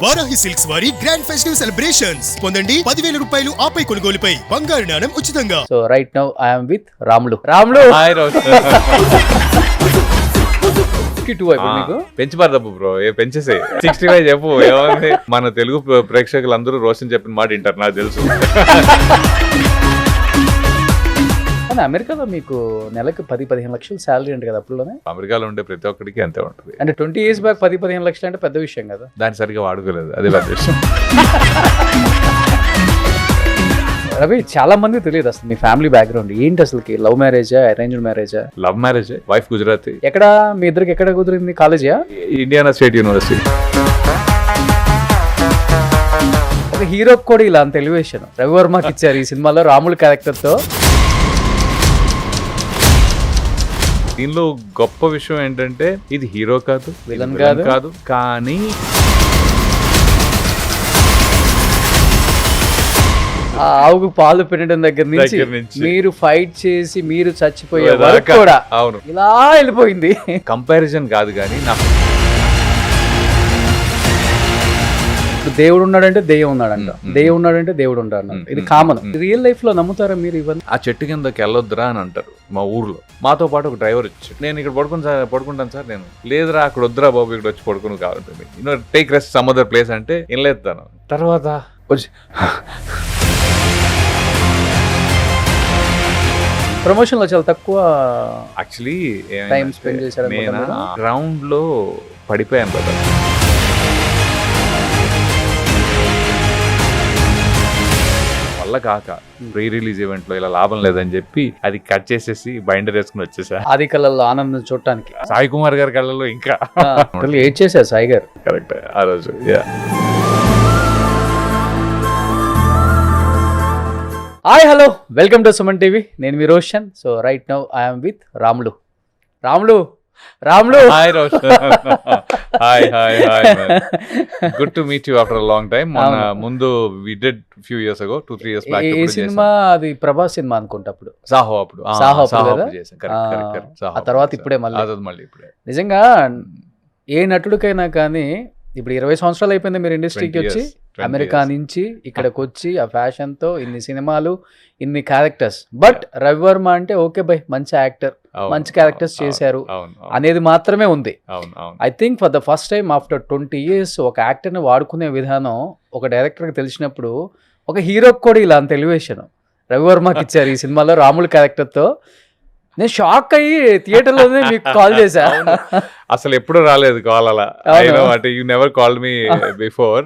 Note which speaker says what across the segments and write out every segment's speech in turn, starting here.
Speaker 1: Varahi silks వారి grand festive celebrations పొందండి 10,000 రూపాయలు ఆపై కొనుగోలుపై బంగారు నాణెం ఉచితంగా.
Speaker 2: So right now I'm with Ramulu.
Speaker 3: Hi rose.
Speaker 2: 62 అయిపోయింది మీకు.
Speaker 3: పెంచిపారు తప్పు బ్రో, పెంచేసే 65 చెప్పు. ఏమైంది, మన తెలుగు ప్రేక్షకులందరూ రోషన్ చెప్పిన మాట వింటారు, నాకు తెలుసు.
Speaker 2: కానీ అమెరికాలో మీకు నెలకు 10-15 లక్షలు శాలరీ అంటే కదా అప్పుడులోనే.
Speaker 3: అమెరికాలో ఉండే ప్రతి ఒక్కడికి అంతే ఉంటుంది.
Speaker 2: అంటే 20 years బ్యాక్ 10-15 లక్షలు అంటే పెద్ద విషయం కదా.
Speaker 3: దాన్ని సరిగ్గా వాడుకోలేదు, అదే పెద్ద విషయం.
Speaker 2: రవి, చాలా మంది తెలియదు అసలు మీ ఫ్యామిలీ బ్యాక్గ్రౌండ్ ఏంటి, అసలుకి లవ్ మ్యారేజా అరేంజ్డ్ మ్యారేజా?
Speaker 3: Love marriage, wife Gujarati.
Speaker 2: ఎక్కడ మీ ఇద్దరికి ఎక్కడ కుదిరింది? కాలేజా?
Speaker 3: Indiana state university.
Speaker 2: ఒక హీరోకి కూడా ఇలా అంత ఎలివేషన్ రవివర్మకి ఇచ్చారు ఈ సినిమాలో రాములు క్యారెక్టర్తో.
Speaker 3: దీనిలో గొప్ప విషయం ఏంటంటే ఇది హీరో కాదు,
Speaker 2: విలన్
Speaker 3: కాదు, కానీ
Speaker 2: ఆ ఆవుకు పాలు పెట్టడం దగ్గర నుంచి మీరు ఫైట్ చేసి మీరు చచ్చిపోయే వరకు కూడా
Speaker 3: అవును
Speaker 2: ఇలా వెళ్ళిపోయింది.
Speaker 3: కంపారిజన్ కాదు కానీ నాకు
Speaker 2: దేవుడు ఉన్నాడంటే దెయ్యం ఉన్నాడంట, దెయ్యం ఉన్నాడంటే దేవుడు ఉన్నాడు. ఇది కామన్. రియల్ లైఫ్ లో నమ్ముతారా మీరు ఇవన్నీ?
Speaker 3: ఆ చెట్టు కిందకి వెళ్ళొద్దురా అని అంటారు మా ఊర్లో. మాతో పాటు ఒక డ్రైవర్ వచ్చాడు. నేను ఇక్కడ పడుకుంటాను సార్. నేను లేదురా అక్కడ వద్దురా బాబు, ఇక్కడ వచ్చి పడుకుని కావాలి, take rest some other place అంటే వెళ్ళేస్తాను. తర్వాత వచ్చి
Speaker 2: ప్రమోషన్ లో చాలా తక్కువ
Speaker 3: యాక్చువల్లీ
Speaker 2: టైం స్పెండ్ చేశారు.
Speaker 3: నేను గ్రౌండ్ లో పడిపోయాను కదా. వల్ల కాక ప్రీ రిలీజ్ ఈవెంట్ లో ఇలా లాభం లేదని చెప్పి అది కట్ చేసేసి బైండర్ వేసుకుని వచ్చేసా.
Speaker 2: ఆది కళల్లో ఆనందం చూడటానికి
Speaker 3: సాయి కుమార్ గారి కళ్ళలో ఇంకా
Speaker 2: ఏడ్ చేశారు సాయి గారు.
Speaker 3: కరెక్ట్ ఆ రోజు.
Speaker 2: Hi hello, welcome to Suman TV. నేను మీ Roshan. So right now I'm with Ramulu.
Speaker 3: Hi Roshan. Hi good to meet you after a long time. ముందు we did few years ago, 2-3 years back.
Speaker 2: ఈ సినిమా అది ప్రభాస్ సినిమా అనుకుంటా అప్పుడు.
Speaker 3: సాహో అప్పుడు
Speaker 2: చేశాం. ఆ తర్వాత ఇప్పుడే మళ్ళీ
Speaker 3: ఇప్పుడే.
Speaker 2: నిజంగా ఏ నటుడికైనా కానీ ఇప్పుడు 20 సంవత్సరాలు అయిపోయింది మీరు ఇండస్ట్రీకి వచ్చి. అమెరికా నుంచి ఇక్కడికి వచ్చి ఆ ఫ్యాషన్ తో ఇన్ని సినిమాలు, ఇన్ని క్యారెక్టర్స్. బట్ రవివర్మ అంటే ఓకే బై, మంచి యాక్టర్, మంచి క్యారెక్టర్స్ చేశారు అనేది మాత్రమే ఉంది. I think for the first time after 20 years ఒక యాక్టర్ ని వాడుకునే విధానం ఒక డైరెక్టర్ కి తెలిసినప్పుడు ఒక హీరోకి కూడా ఇలా అంత ఎలివేషన్ రవివర్మకి ఇచ్చారు ఈ సినిమాలో రాములు క్యారెక్టర్ తో. నేను షాక్ అయ్యి థియేటర్ లోనే మీకు కాల్ చేశా.
Speaker 3: అసలు ఎప్పుడు రాలేదు కాల్ అలా. అంటే you never called me before.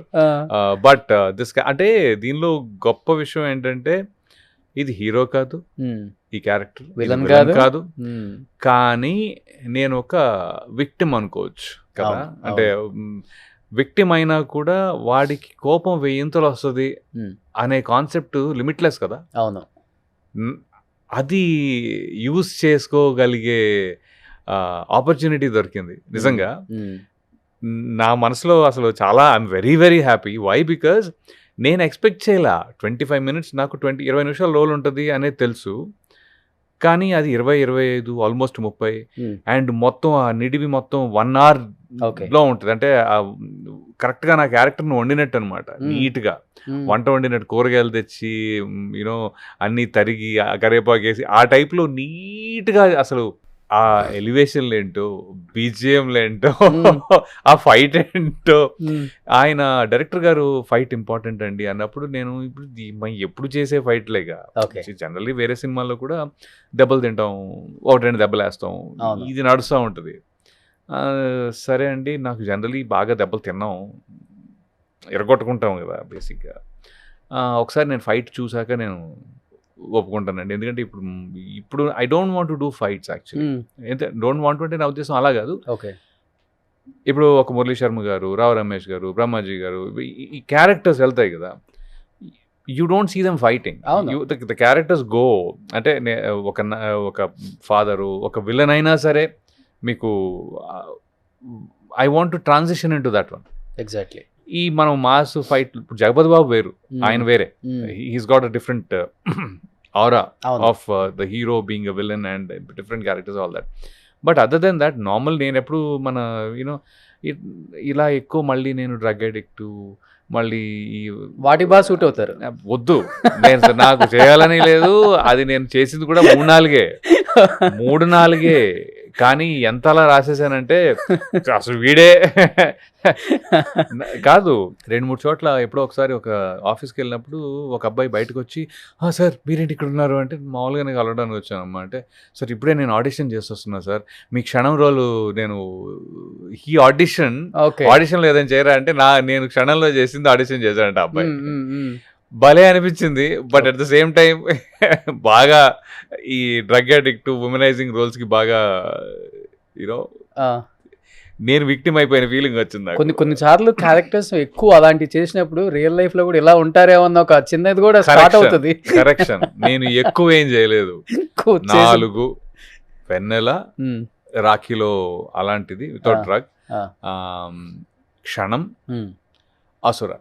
Speaker 3: But this అంటే దీనిలో గొప్ప విషయం ఏంటంటే ఇది హీరో కాదు, ఈ క్యారెక్టర్
Speaker 2: విలన్ కాదు,
Speaker 3: కానీ నేను ఒక విక్టిమ్ అనుకోవచ్చు కదా. అంటే విక్టిమ్ అయినా కూడా వాడికి కోపం 1000 వస్తుంది అనే కాన్సెప్ట్ లిమిట్లెస్ కదా.
Speaker 2: అవును,
Speaker 3: అది యూజ్ చేసుకోగలిగే ఆపర్చునిటీ దొరికింది నిజంగా. నా మనసులో అసలు చాలా I'm very happy. Why? Because నేను ఎక్స్పెక్ట్ చేయలే 25 minutes, నాకు 20 నిమిషాల రోల్ ఉంటుంది అనేది తెలుసు. కానీ అది 20-25 ఆల్మోస్ట్ 30 అండ్ మొత్తం ఆ నిడివి మొత్తం 1 hour లో ఉంటుంది. అంటే కరెక్ట్గా నా క్యారెక్టర్ని వండినట్టు అనమాట. నీట్గా వంట వండినట్టు, కూరగాయలు తెచ్చి యూనో అన్నీ తరిగి కరివేపాకు వేసి ఆ టైప్లో నీట్గా. అసలు ఆ ఎలివేషన్లు ఏంటో, బీజిఎంలు ఏంటో, ఆ ఫైట్ ఏంటో. ఆయన డైరెక్టర్ గారు ఫైట్ ఇంపార్టెంట్ అండి అన్నప్పుడు నేను ఇప్పుడు ఎప్పుడు చేసే ఫైట్లేగా. జనరల్లీ వేరే సినిమాల్లో కూడా దెబ్బలు తింటాం, 1-2 దెబ్బలు వేస్తాం, ఇది నడుస్తూ ఉంటుంది. సరే అండి, నాకు జనరల్లీ బాగా దెబ్బలు తిన్నాం, ఎరగొట్టుకుంటాం కదా బేసిక్గా. ఒకసారి నేను ఫైట్ చూసాక నేను ఒప్పుకుంటానండి. ఎందుకంటే ఇప్పుడు I don't want to do fights actually. Don't want అంటే నా ఉద్దేశం అలా కాదు. ఇప్పుడు ఒక మురళీ శర్మ గారు, రావు రమేష్ గారు, బ్రహ్మాజీ గారు, ఈ క్యారెక్టర్స్ వెళ్తాయి కదా, you don't see them fighting. The characters go. అంటే ఒక ఫాదరు, ఒక విలన్ అయినా సరే మీకు I want to transition in to that one.
Speaker 2: Exactly.
Speaker 3: ఈ మనం మాస్ ఫైట్, ఇప్పుడు జగపతి బాబు వేరు, ఆయన వేరే. He's got a different aura of the hero being a villain and different characters, all that. But other than that normal నేను ఎప్పుడు మన you know ఇలా ఎక్కువ మళ్ళీ నేను డ్రగ్ అడిక్ట్ మళ్ళీ ఈ
Speaker 2: వాటి బాగా సూట్ అవుతారు.
Speaker 3: వద్దు, నేను నాకు చేయాలని లేదు, అది నేను చేసింది కూడా 3-4 కానీ ఎంత అలా రాసేసానంటే అసలు వీడే కాదు. 2-3 చోట్ల ఎప్పుడో ఒకసారి ఒక ఆఫీస్కి వెళ్ళినప్పుడు ఒక అబ్బాయి బయటకు వచ్చి, సార్ మీరేంటి ఇక్కడ ఉన్నారు అంటే, మామూలుగానే కలవడానికి వచ్చానమ్మా అంటే, సార్ ఇప్పుడే నేను ఆడిషన్ చేసి వస్తున్నా సార్, మీ క్షణం రోలు నేను ఈ ఆడిషన్ లేదని చేయరా అంటే, నేను క్షణంలో చేసింది ఆడిషన్ చేశానంట అబ్బాయి. భలే అనిపించింది. But at the same time బాగా ఈ డ్రగ్ అడిక్ట్ ఉమెనైజింగ్ రోల్స్కి బాగా యూనో నేను విక్టిమ్ అయిపోయిన ఫీలింగ్ వచ్చింది.
Speaker 2: కొన్ని సార్లు క్యారెక్టర్స్ ఎక్కువ అలాంటి చేసినప్పుడు రియల్ లైఫ్ లో కూడా ఇలా ఉంటారేమో అన్న ఒక చిన్నది కూడా స్టార్ట్ అవుతుంది.
Speaker 3: కరెక్షన్. నేను ఎక్కువ ఏం చేయలేదు, 4 వెన్నెల, రాఖీలో అలాంటిది వితౌట్ డ్రగ్, క్షణం, అసుర.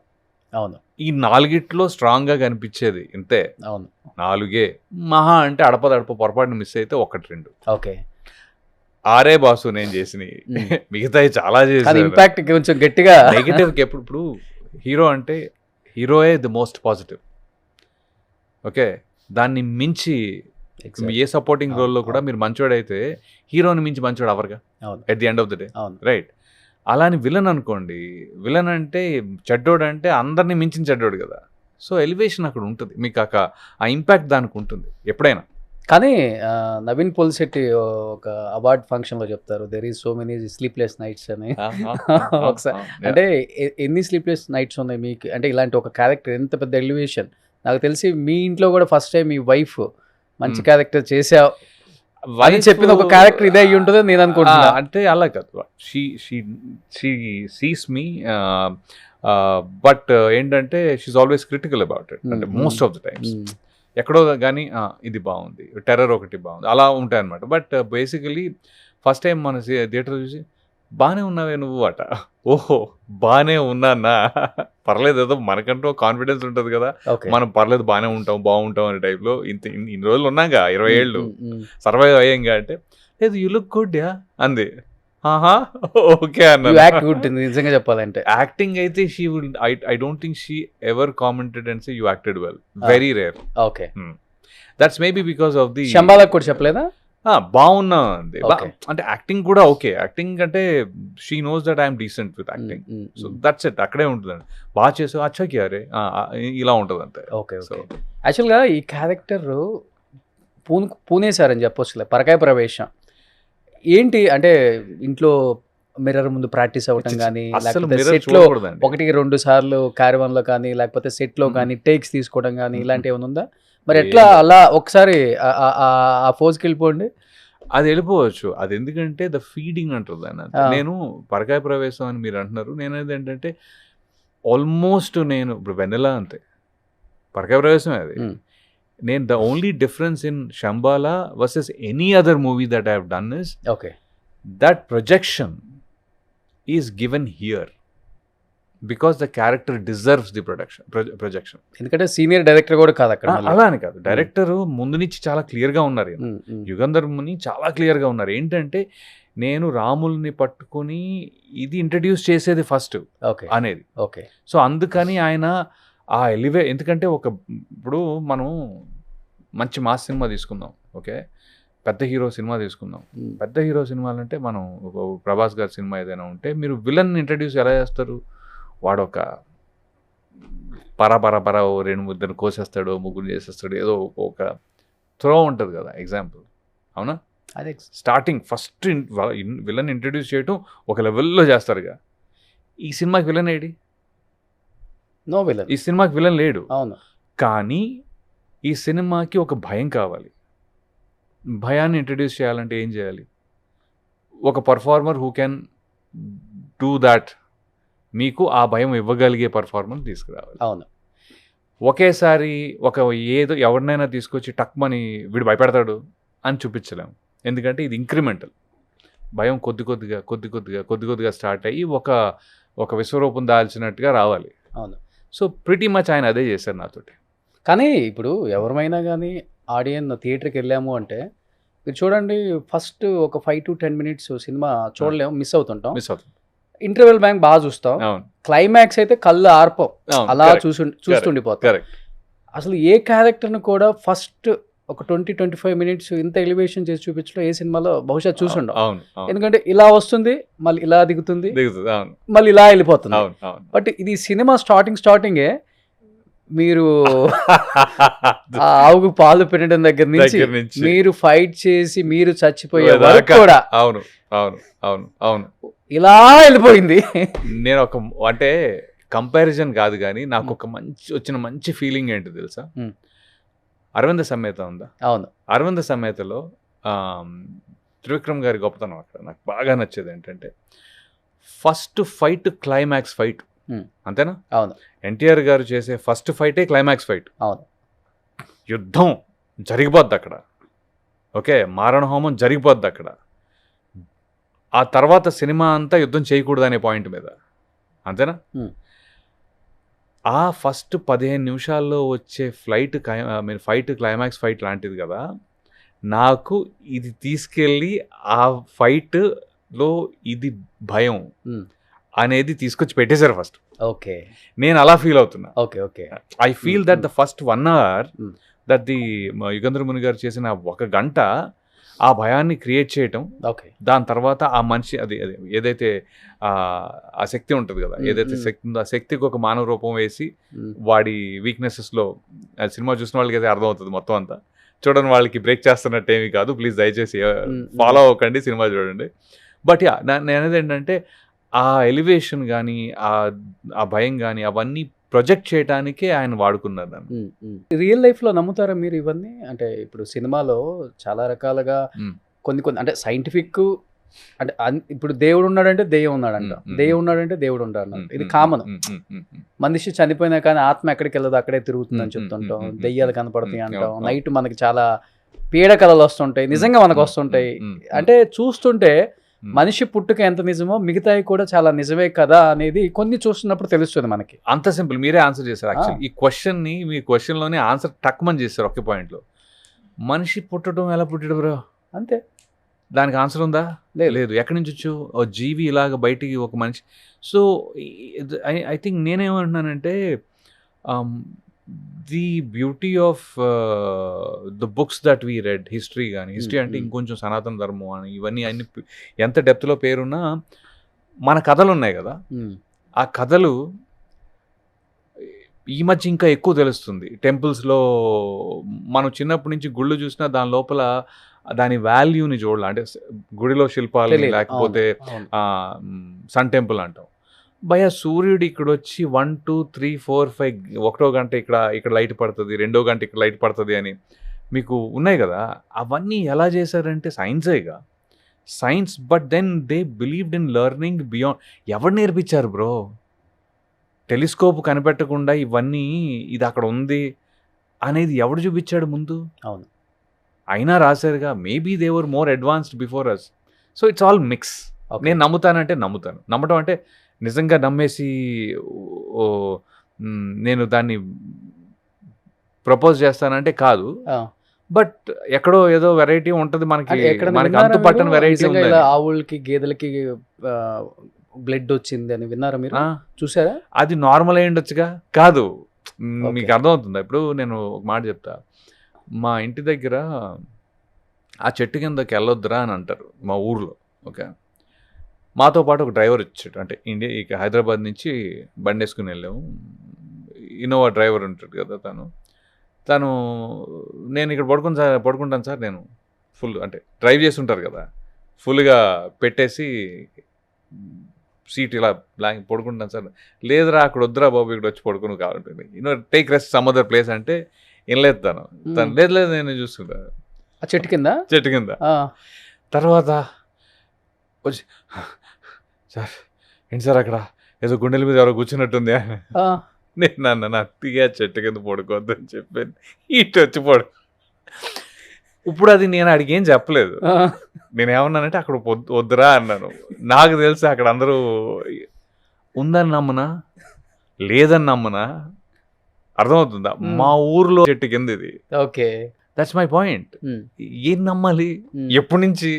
Speaker 2: అవును,
Speaker 3: ఈ 4 స్ట్రాంగ్ గా కనిపించేది ఇంతే.
Speaker 2: అవును,
Speaker 3: 4 మహా అంటే అడపదడప పొరపాటును మిస్ అయితే 1-2.
Speaker 2: ఓకే,
Speaker 3: 6 బాసు నేను చేసినవి. మిగతాయి చాలా చేశాను.
Speaker 2: ఇంపాక్ట్ కొంచెం గట్టిగా
Speaker 3: నెగిటివ్. ఇప్పుడు హీరో అంటే హీరోయే ది మోస్ట్ పాజిటివ్. ఓకే, దాన్ని మించి ఏ సపోర్టింగ్ రోల్లో కూడా మీరు మంచోడైతే హీరోని మించి మంచోడు అవర్గా at the end of the day, right? అలాని విలన్ అనుకోండి, విలన్ అంటే చెడ్డోడు అంటే అందరినీ మించిన చెడ్డోడు కదా. సో ఎలివేషన్ అక్కడ ఉంటుంది, మీకు ఆ ఇంపాక్ట్ దానికి ఉంటుంది ఎప్పుడైనా.
Speaker 2: కానీ నవీన్ పోలిశెట్టి ఒక అవార్డ్ ఫంక్షన్ లో చెప్తారు, there is so many sleepless nights అని. ఒకసారి అంటే ఎన్ని స్లీప్లెస్ నైట్స్ ఉన్నాయి మీకు అంటే ఇలాంటి ఒక క్యారెక్టర్, ఎంత పెద్ద ఎలివేషన్. నాకు తెలిసి మీ ఇంట్లో కూడా ఫస్ట్ టైం మీ వైఫ్ మంచి క్యారెక్టర్ చేసావు అని చెప్పింది ఒక క్యారెక్టర్ ఇదే అయ్యి ఉంటుంది నేను అనుకుంటున్నా.
Speaker 3: అంటే అలా కాదు, షీ సీస్ మీ, బట్ ఏంటంటే she's always critical about it. అంటే మోస్ట్ ఆఫ్ ద టైమ్స్ ఎక్కడో కానీ ఇది బాగుంది, టెర్రర్ ఒకటి బాగుంది, అలా ఉంటాయి అనమాట. బట్ బేసికలీ ఫస్ట్ టైం మన థియేటర్ చూసి బాగానే ఉన్నావే నువ్వు అట. ఓహో బాగానే ఉన్నానా, పర్లేదు, ఏదో మనకంటూ కాన్ఫిడెన్స్ ఉంటుంది కదా, మనం పర్లేదు బాగానే ఉంటాం బాగుంటాం అనే టైప్లో. ఇన్ని రోజులు ఉన్నాగా, 20 ఏళ్ళు సర్వైవ్ అయ్యాంగా అంటే, లేదు యూ లుక్ గుడ్ యా అంది. ఓకే అన్న.
Speaker 2: నిజంగా చెప్పాలంటే
Speaker 3: యాక్టింగ్ అయితే she will, I don't think she ever commented and say you acted well, very rare.
Speaker 2: Okay,
Speaker 3: that's maybe because of the
Speaker 2: శంబాలకు కూడా చెప్పలేదా
Speaker 3: బాగున్నా అంది. అంటే యాక్టింగ్ కూడా ఓకే, యాక్టింగ్ అంటే she knows that I'm decent with acting, so that's it, అక్కడే ఉంటుందండి. బాగా చేసావు, అచ్చాకి అరే ఇలా ఉంటుంది అంతే.
Speaker 2: ఓకే, సో యాక్చువల్గా ఈ క్యారెక్టర్ పూనేశారని చెప్పొచ్చు, పరకాయ ప్రవేశం ఏంటి అంటే ఇంట్లో మిర్రర్ ముందు ప్రాక్టీస్ అవ్వటం కానీ, లేకపోతే సెట్ లో 1-2 సార్లు క్యారవాన్ లో కానీ, లేకపోతే సెట్ లో కానీ టేక్స్ తీసుకోవడం కానీ, ఇలాంటి ఏమైనా ఉందా? మరి ఎట్లా అలా ఒకసారి ఆ ఫోజ్కి వెళ్ళిపోండి?
Speaker 3: అది వెళ్ళిపోవచ్చు, అది ఎందుకంటే ద ఫీడింగ్ అంటారు దాన్ని. నేను పరకాయ ప్రవేశం అని మీరు అంటున్నారు, నేనేది ఏంటంటే ఆల్మోస్ట్ నేను ఇప్పుడు వెన్నెల అంతే, పరకాయ ప్రవేశమే అది. నేను the only difference in Shambhala versus any other movie that I have done is that projection is given here because the character deserves the projection.
Speaker 2: ఎందుకంటే సీనియర్ డైరెక్టర్ కూడా కాదు అక్కడ.
Speaker 3: అలా అని కాదు, డైరెక్టర్ ముందు నుంచి చాలా క్లియర్గా ఉన్నారు, యుగంధర్ ముని చాలా క్లియర్గా ఉన్నారు. ఏంటంటే నేను రాముల్ని పట్టుకుని ఇది ఇంట్రడ్యూస్ చేసేది ఫస్ట్ అనేది.
Speaker 2: ఓకే,
Speaker 3: సో అందుకని ఆయన ఆ ఎందుకంటే ఇప్పుడు మనం మంచి మాస్ సినిమా తీసుకుందాం, ఓకే, పెద్ద హీరో సినిమా తీసుకుందాం. పెద్ద హీరో సినిమాలంటే మనం ప్రభాస్ గారి సినిమా ఏదైనా ఉంటే మీరు విలన్ ఇంట్రడ్యూస్ ఎలా చేస్తారు? వాడు ఒక పర 2-3 కోసేస్తాడు, 3 చేసేస్తాడు, ఏదో ఒక త్రో ఉంటుంది కదా ఎగ్జాంపుల్, అవునా?
Speaker 2: అదే
Speaker 3: స్టార్టింగ్ ఫస్ట్ విలన్ ఇంట్రడ్యూస్ చేయటం ఒక లెవెల్లో చేస్తారుగా. ఈ సినిమాకి విలన్ ఏడి?
Speaker 2: No villain.
Speaker 3: ఈ సినిమాకి విలన్ లేడు.
Speaker 2: అవును,
Speaker 3: కానీ ఈ సినిమాకి ఒక భయం కావాలి. భయాన్ని ఇంట్రడ్యూస్ చేయాలంటే ఏం చేయాలి? ఒక performer who can do that, మీకు ఆ భయం ఇవ్వగలిగే పర్ఫార్మర్ తీసుకురావాలి.
Speaker 2: అవును,
Speaker 3: ఒకేసారి ఏదో ఎవరినైనా తీసుకొచ్చి టక్మని వీడు భయపెడతాడు అని చూపించలేము, ఎందుకంటే ఇది ఇంక్రిమెంటల్. భయం కొద్ది కొద్దిగా స్టార్ట్ అయ్యి ఒక విశ్వరూపం దాల్చినట్టుగా రావాలి.
Speaker 2: అవును,
Speaker 3: సో ప్రిటీ మచ్ ఆయన అదే చేశారు నాతోటి.
Speaker 2: కానీ ఇప్పుడు ఎవరిమైనా కానీ ఆడియన్స్ థియేటర్కి వెళ్ళాము అంటే మీరు చూడండి, ఫస్ట్ ఒక 5 to 10 minutes సినిమా చూడలేము, మిస్ అవుతుంటాం. ఇంటర్వెల్ బ్యాంక్ బాగా చూస్తాం,
Speaker 3: అవును
Speaker 2: క్లైమాక్స్ అయితే కళ్ళు ఆర్పం,
Speaker 3: అవును,
Speaker 2: అలా
Speaker 3: correct,
Speaker 2: చూస్తుండిపోతాం.
Speaker 3: కరెక్ట్.
Speaker 2: అసలు ఏ క్యారెక్టర్ని కూడా ఫస్ట్ ఒక 20-25 మినిట్స్ ఇంత ఎలివేషన్ చేసి చూపించడం ఏ సినిమాలో బహుశా చూసుండం.
Speaker 3: అవును అవును
Speaker 2: ఎందుకంటే ఇలా వస్తుంది, మళ్ళీ ఇలా దిగుతుంది,
Speaker 3: దిగుతుంది, అవును
Speaker 2: మళ్ళీ ఇలా వెళ్ళిపోతుంది.
Speaker 3: అవును అవును.
Speaker 2: బట్ ఇది సినిమా స్టార్టింగే మీరు ఆ ఆవుకు పాలు పెట్టడం దగ్గర నుంచి మీరు ఫైట్ చేసి మీరు చచ్చిపోయే వరకు కూడా
Speaker 3: అవును అవును అవును అవును
Speaker 2: ఇలా వెళ్ళిపోయింది.
Speaker 3: నేను ఒక అంటే కంపారిజన్ కాదు కానీ నాకు ఒక వచ్చిన మంచి ఫీలింగ్ ఏంటి తెలుసా, అరవింద సమేత ఉందా,
Speaker 2: అవును
Speaker 3: అరవింద సమేతలో త్రివిక్రమ్ గారి గొప్పతనం అక్కడ నాకు బాగా నచ్చేది ఏంటంటే ఫస్ట్ ఫైట్ క్లైమాక్స్ ఫైట్, అంతేనా?
Speaker 2: అవును.
Speaker 3: ఎన్టీఆర్ గారు చేసే ఫస్ట్ ఫైటే క్లైమాక్స్ ఫైట్.
Speaker 2: అవును.
Speaker 3: యుద్ధం జరిగిపోద్ది అక్కడ, ఓకే, మారణ హోమం జరిగిపోద్ది అక్కడ. ఆ తర్వాత సినిమా అంతా యుద్ధం చేయకూడదు అనే పాయింట్ మీద, అంతేనా? ఆ ఫస్ట్ 15 నిమిషాల్లో వచ్చే ఫైట్ క్లైమాక్స్ ఫైట్ లాంటిది కదా, నాకు ఇది తీసుకెళ్ళి ఆ ఫైట్లో ఇది భయం అనేది తీసుకొచ్చి పెట్టేశారు ఫస్ట్.
Speaker 2: ఓకే,
Speaker 3: నేను అలా ఫీల్ అవుతున్నా.
Speaker 2: Okay okay,
Speaker 3: I feel that the first 1 hour that the Yugandhar Muni గారు చేసిన 1 గంట ఆ భయాన్ని క్రియేట్ చేయటం,
Speaker 2: ఓకే,
Speaker 3: దాని తర్వాత ఆ మనిషి అది ఏదైతే ఆ శక్తి ఉంటుంది కదా, ఏదైతే శక్తి ఉందో ఆ శక్తికి ఒక మానవ రూపం వేసి వాడి వీక్నెసెస్లో, సినిమా చూసిన వాళ్ళకి అయితే అర్థమవుతుంది మొత్తం అంతా, చూడని వాళ్ళకి బ్రేక్ చేస్తున్నట్టు ఏమీ కాదు, ప్లీజ్ దయచేసి ఫాలో అవ్వకండి, సినిమా చూడండి. బట్ యా, నేను అనేది ఏంటంటే ఆ ఎలివేషన్ కానీ ఆ భయం కానీ అవన్నీ ప్రొజెక్ట్ చేయడానికే ఆయన వాడుకున్నారు దాన్ని.
Speaker 2: రియల్ లైఫ్లో నమ్ముతారా మీరు ఇవన్నీ? అంటే ఇప్పుడు సినిమాలో చాలా రకాలుగా కొన్ని అంటే సైంటిఫిక్, అంటే ఇప్పుడు దేవుడు ఉన్నాడంటే దెయ్యం ఉన్నాడంట, దెయ్యం ఉన్నాడంటే దేవుడు ఉన్నాడు, ఇది కామన్. మనిషి చనిపోయినా కానీ ఆత్మ ఎక్కడికి వెళ్ళదు, అక్కడే తిరుగుతుందని చెప్తుంటాం, దెయ్యాలు కనపడతాయి అంటాం, నైట్ మనకి చాలా పీడకలలు వస్తుంటాయి, నిజంగా మనకు వస్తుంటాయి. అంటే చూస్తుంటే మనిషి పుట్టుక ఎంత నిజమో మిగతాయి కూడా చాలా నిజమే కదా అనేది కొన్ని చూస్తున్నప్పుడు తెలుస్తుంది మనకి.
Speaker 3: అంత సింపుల్, మీరే ఆన్సర్ చేశారు. యాక్చువల్లీ ఈ క్వశ్చన్ని మీ క్వశ్చన్లోనే ఆన్సర్ టక్మని చేస్తారు ఒకే పాయింట్లో. మనిషి పుట్టడం ఎలా పుట్టడం బ్రో,
Speaker 2: అంతే,
Speaker 3: దానికి ఆన్సర్ ఉందా? లేదు. ఎక్కడి నుంచి వచ్చు ఓ జీవి ఇలాగ బయటికి ఒక మనిషి? సో ఐ థింక్ నేనేమంటున్నానంటే the beauty of the books that we red, history కానీ, హిస్టరీ అంటే ఇంకొంచెం సనాతన ధర్మం అని ఇవన్నీ అన్ని ఎంత డెప్త్లో పేరున్నా మన కథలు ఉన్నాయి కదా, ఆ కథలు ఈ మధ్య ఇంకా ఎక్కువ తెలుస్తుంది. టెంపుల్స్లో మనం చిన్నప్పటి నుంచి గుళ్ళు చూసినా దాని లోపల దాని వాల్యూని చూడాలి. అంటే గుడిలో శిల్పాలు, లేకపోతే సన్ టెంపుల్ అంటాం, భయ సూర్యుడు ఇక్కడ వచ్చి 1 2 3 4 5 1వ గంట ఇక్కడ లైట్ పడుతుంది, 2వ గంట ఇక్కడ లైట్ పడుతుంది అని మీకు ఉన్నాయి కదా. అవన్నీ ఎలా చేశారంటే సైన్సేగా, science. But then they believed in learning beyond. ఎవరు నేర్పించారు బ్రో? టెలిస్కోప్ కనిపెట్టకుండా ఇవన్నీ ఇది అక్కడ ఉంది అనేది ఎవడు చూపించాడు ముందు?
Speaker 2: అవును,
Speaker 3: అయినా రాశారుగా. Maybe they were more advanced before us. So it's all mix. నేను నమ్ముతానంటే నమ్ముతాను. నమ్మటం అంటే నిజంగా నమ్మేసి నేను దాన్ని ప్రపోజ్ చేస్తానంటే కాదు. బట్ ఎక్కడో ఏదో వెరైటీ ఉంటుంది మనకి, అంతుపట్టని వెరైటీ ఉంది.
Speaker 2: ఆవులకి గేదెలకి బ్లడ్ వచ్చింది అని విన్నారా మీరు? చూసారా?
Speaker 3: అది నార్మల్ అయి ఉండొచ్చుగా. కాదు, మీకు అర్థమవుతుందా? ఇప్పుడు నేను ఒక మాట చెప్తా. మా ఇంటి దగ్గర ఆ చెట్టు కిందకి వెళ్ళొద్దురా అని అంటారు మా ఊర్లో. ఓకే, మాతో పాటు ఒక డ్రైవర్ వచ్చాడు. అంటే ఇక హైదరాబాద్ నుంచి బండి వేసుకుని వెళ్ళాము. ఇన్నోవా డ్రైవర్ ఉంటాడు కదా, తను నేను ఇక్కడ పడుకుంటాను సార్, నేను ఫుల్ అంటే డ్రైవ్ చేసి ఉంటారు కదా, ఫుల్గా పెట్టేసి సీట్ ఇలా బ్లాంక్ పడుకుంటాను సార్. లేదురా అక్కడ వద్దురా బాబు, ఇక్కడ వచ్చి పడుకుని కావాలంటుంది, take rest some other place అంటే వినలేదు తను. లేదు నేను చూస్తుంటా
Speaker 2: చెట్టు కింద.
Speaker 3: తర్వాత వచ్చి, సార్ ఏంటి సార్ అక్కడ ఏదో గుండెల మీద ఎవరో కూర్చున్నట్టుంది. నేను నా అత్తిగా చెట్టు కింద పడుకోవద్దు అని చెప్పాను, ఇటు వచ్చి పడు. ఇప్పుడు అది నేను అడిగి ఏం చెప్పలేదు. నేనేమన్నానంటే అక్కడ వద్దురా అన్నాను. నాకు తెలిసి అక్కడ అందరూ ఉందని నమ్మనా లేదని నమ్మనా అర్థమవుతుందా? మా ఊర్లో చెట్టు కింద ఇది.
Speaker 2: Okay,
Speaker 3: that's my point. ఏం నమ్మాలి? ఎప్పటి నుంచి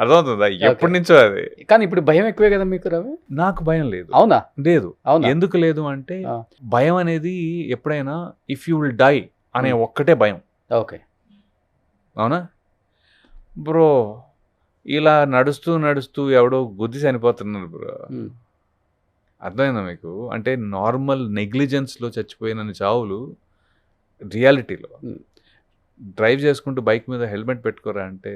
Speaker 3: అర్థమవుతుందా? ఎప్పటి నుంచో అది.
Speaker 2: కానీ ఇప్పుడు భయం ఎక్కువే కదా మీకు రవి?
Speaker 3: నాకు భయం లేదు.
Speaker 2: అవునా?
Speaker 3: లేదు.
Speaker 2: అవునా?
Speaker 3: ఎందుకు లేదు అంటే
Speaker 2: ఆ.
Speaker 3: భయం అనేది ఎప్పుడైనా ఇఫ్ యూ విల్ డై అనే ఒక్కటే భయం.
Speaker 2: ఓకే.
Speaker 3: అవునా బ్రో? ఇలా నడుస్తూ నడుస్తూ ఎవడో గుద్ది చనిపోతున్నారు బ్రో. అర్థమైందా మీకు? అంటే నార్మల్ నెగ్లిజెన్స్లో చచ్చిపోయిన చావులు రియాలిటీలో. డ్రైవ్ చేసుకుంటూ బైక్ మీద హెల్మెట్ పెట్టుకోరా అంటే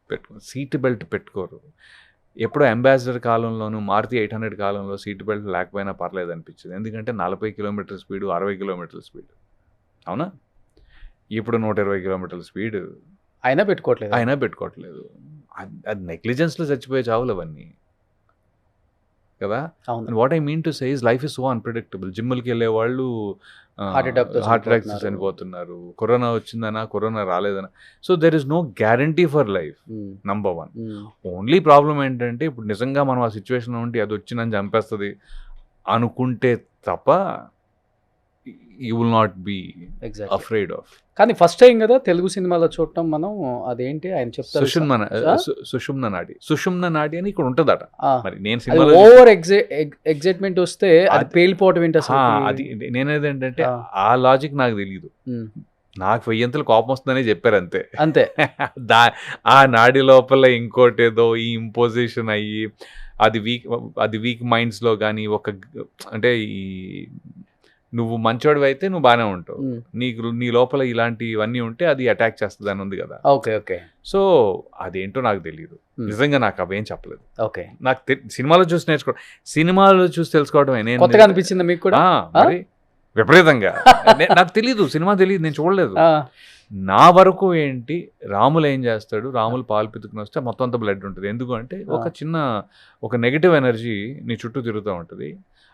Speaker 3: పెట్టుకో, సీట్ బెల్ట్ పెట్టుకోరు. ఎప్పుడో అంబాసిడర్ కాలంలోనూ మారుతి 800 కాలంలో సీట్ బెల్ట్ లేకపోయినా పర్లేదు అనిపించింది. ఎందుకంటే 40 కిలోమీటర్ స్పీడు, 60 కిలోమీటర్ల స్పీడ్. అవునా? ఇప్పుడు 120 కిలోమీటర్ల స్పీడ్
Speaker 2: అయినా పెట్టుకోవట్లేదు.
Speaker 3: అది నెగ్లిజెన్స్లో చచ్చిపోయే చావులు అవన్నీ కదా.
Speaker 2: అవును.
Speaker 3: What I mean to say is life is so unpredictable. జిమ్లకి వెళ్ళే వాళ్ళు
Speaker 2: హార్ట్
Speaker 3: అటాక్స్ చనిపోతున్నారు. కరోనా వచ్చిందనా, కరోనా రాలేదనా. So there is no guarantee for life. Number 1. Only problem ఏంటంటే ఇప్పుడు నిజంగా మనం ఆ సిచ్యువేషన్లో ఉంటే అది వచ్చి నన్ను చంపేస్తుంది అనుకుంటే తప్ప you will not be afraid of.
Speaker 2: కానీ ఫస్ట్ టైం కదా తెలుగు సినిమాలో చూడటం మనం. అదేంటి ఆయన చెప్తారు,
Speaker 3: సుషుమ్న నాడి అని ఇక్కడ ఉంటుందట. మరి నేను
Speaker 2: ఓవర్ ఎగ్జైట్మెంట్ వస్తే అది పేలిపోవటం ఏంటి అసలు?
Speaker 3: అది నేనేదేంటంటే ఆ లాజిక్ నాకు తెలియదు. నాకు 1000 కోపం వస్తుందనే చెప్పారు అంతే.
Speaker 2: అంతే.
Speaker 3: ఆ నాడి లోపల ఇంకోటేదో ఈ ఇంపోజిషన్ అయ్యి అది వీక్ మైండ్స్లో కానీ అంటే ఈ నువ్వు మంచోడివి అయితే నువ్వు బాగానే ఉంటావు, నీ లోపల ఇలాంటివన్నీ ఉంటే అది అటాక్ చేస్తుంది అని ఉంది కదా.
Speaker 2: Okay okay.
Speaker 3: సో అదేంటో నాకు తెలియదు. నిజంగా నాకు అవేం చెప్పలేదు.
Speaker 2: ఓకే.
Speaker 3: నాకు సినిమాలో చూసి నేర్చుకోవడం, సినిమాలో చూసి తెలుసుకోవడమే.
Speaker 2: కొత్తగా అనిపించింది మీకు కూడా?
Speaker 3: మరి విపరీతంగా. నాకు తెలియదు, సినిమా తెలియదు, నేను చూడలేదు. నా వరకు ఏంటి, రాములు ఏం చేస్తాడు, రాములు పాలు పితుకుని వస్తే మొత్తం అంతా బ్లడ్ ఉంటుంది. ఎందుకంటే ఒక నెగిటివ్ ఎనర్జీ నీ చుట్టూ తిరుగుతూ ఉంటుంది.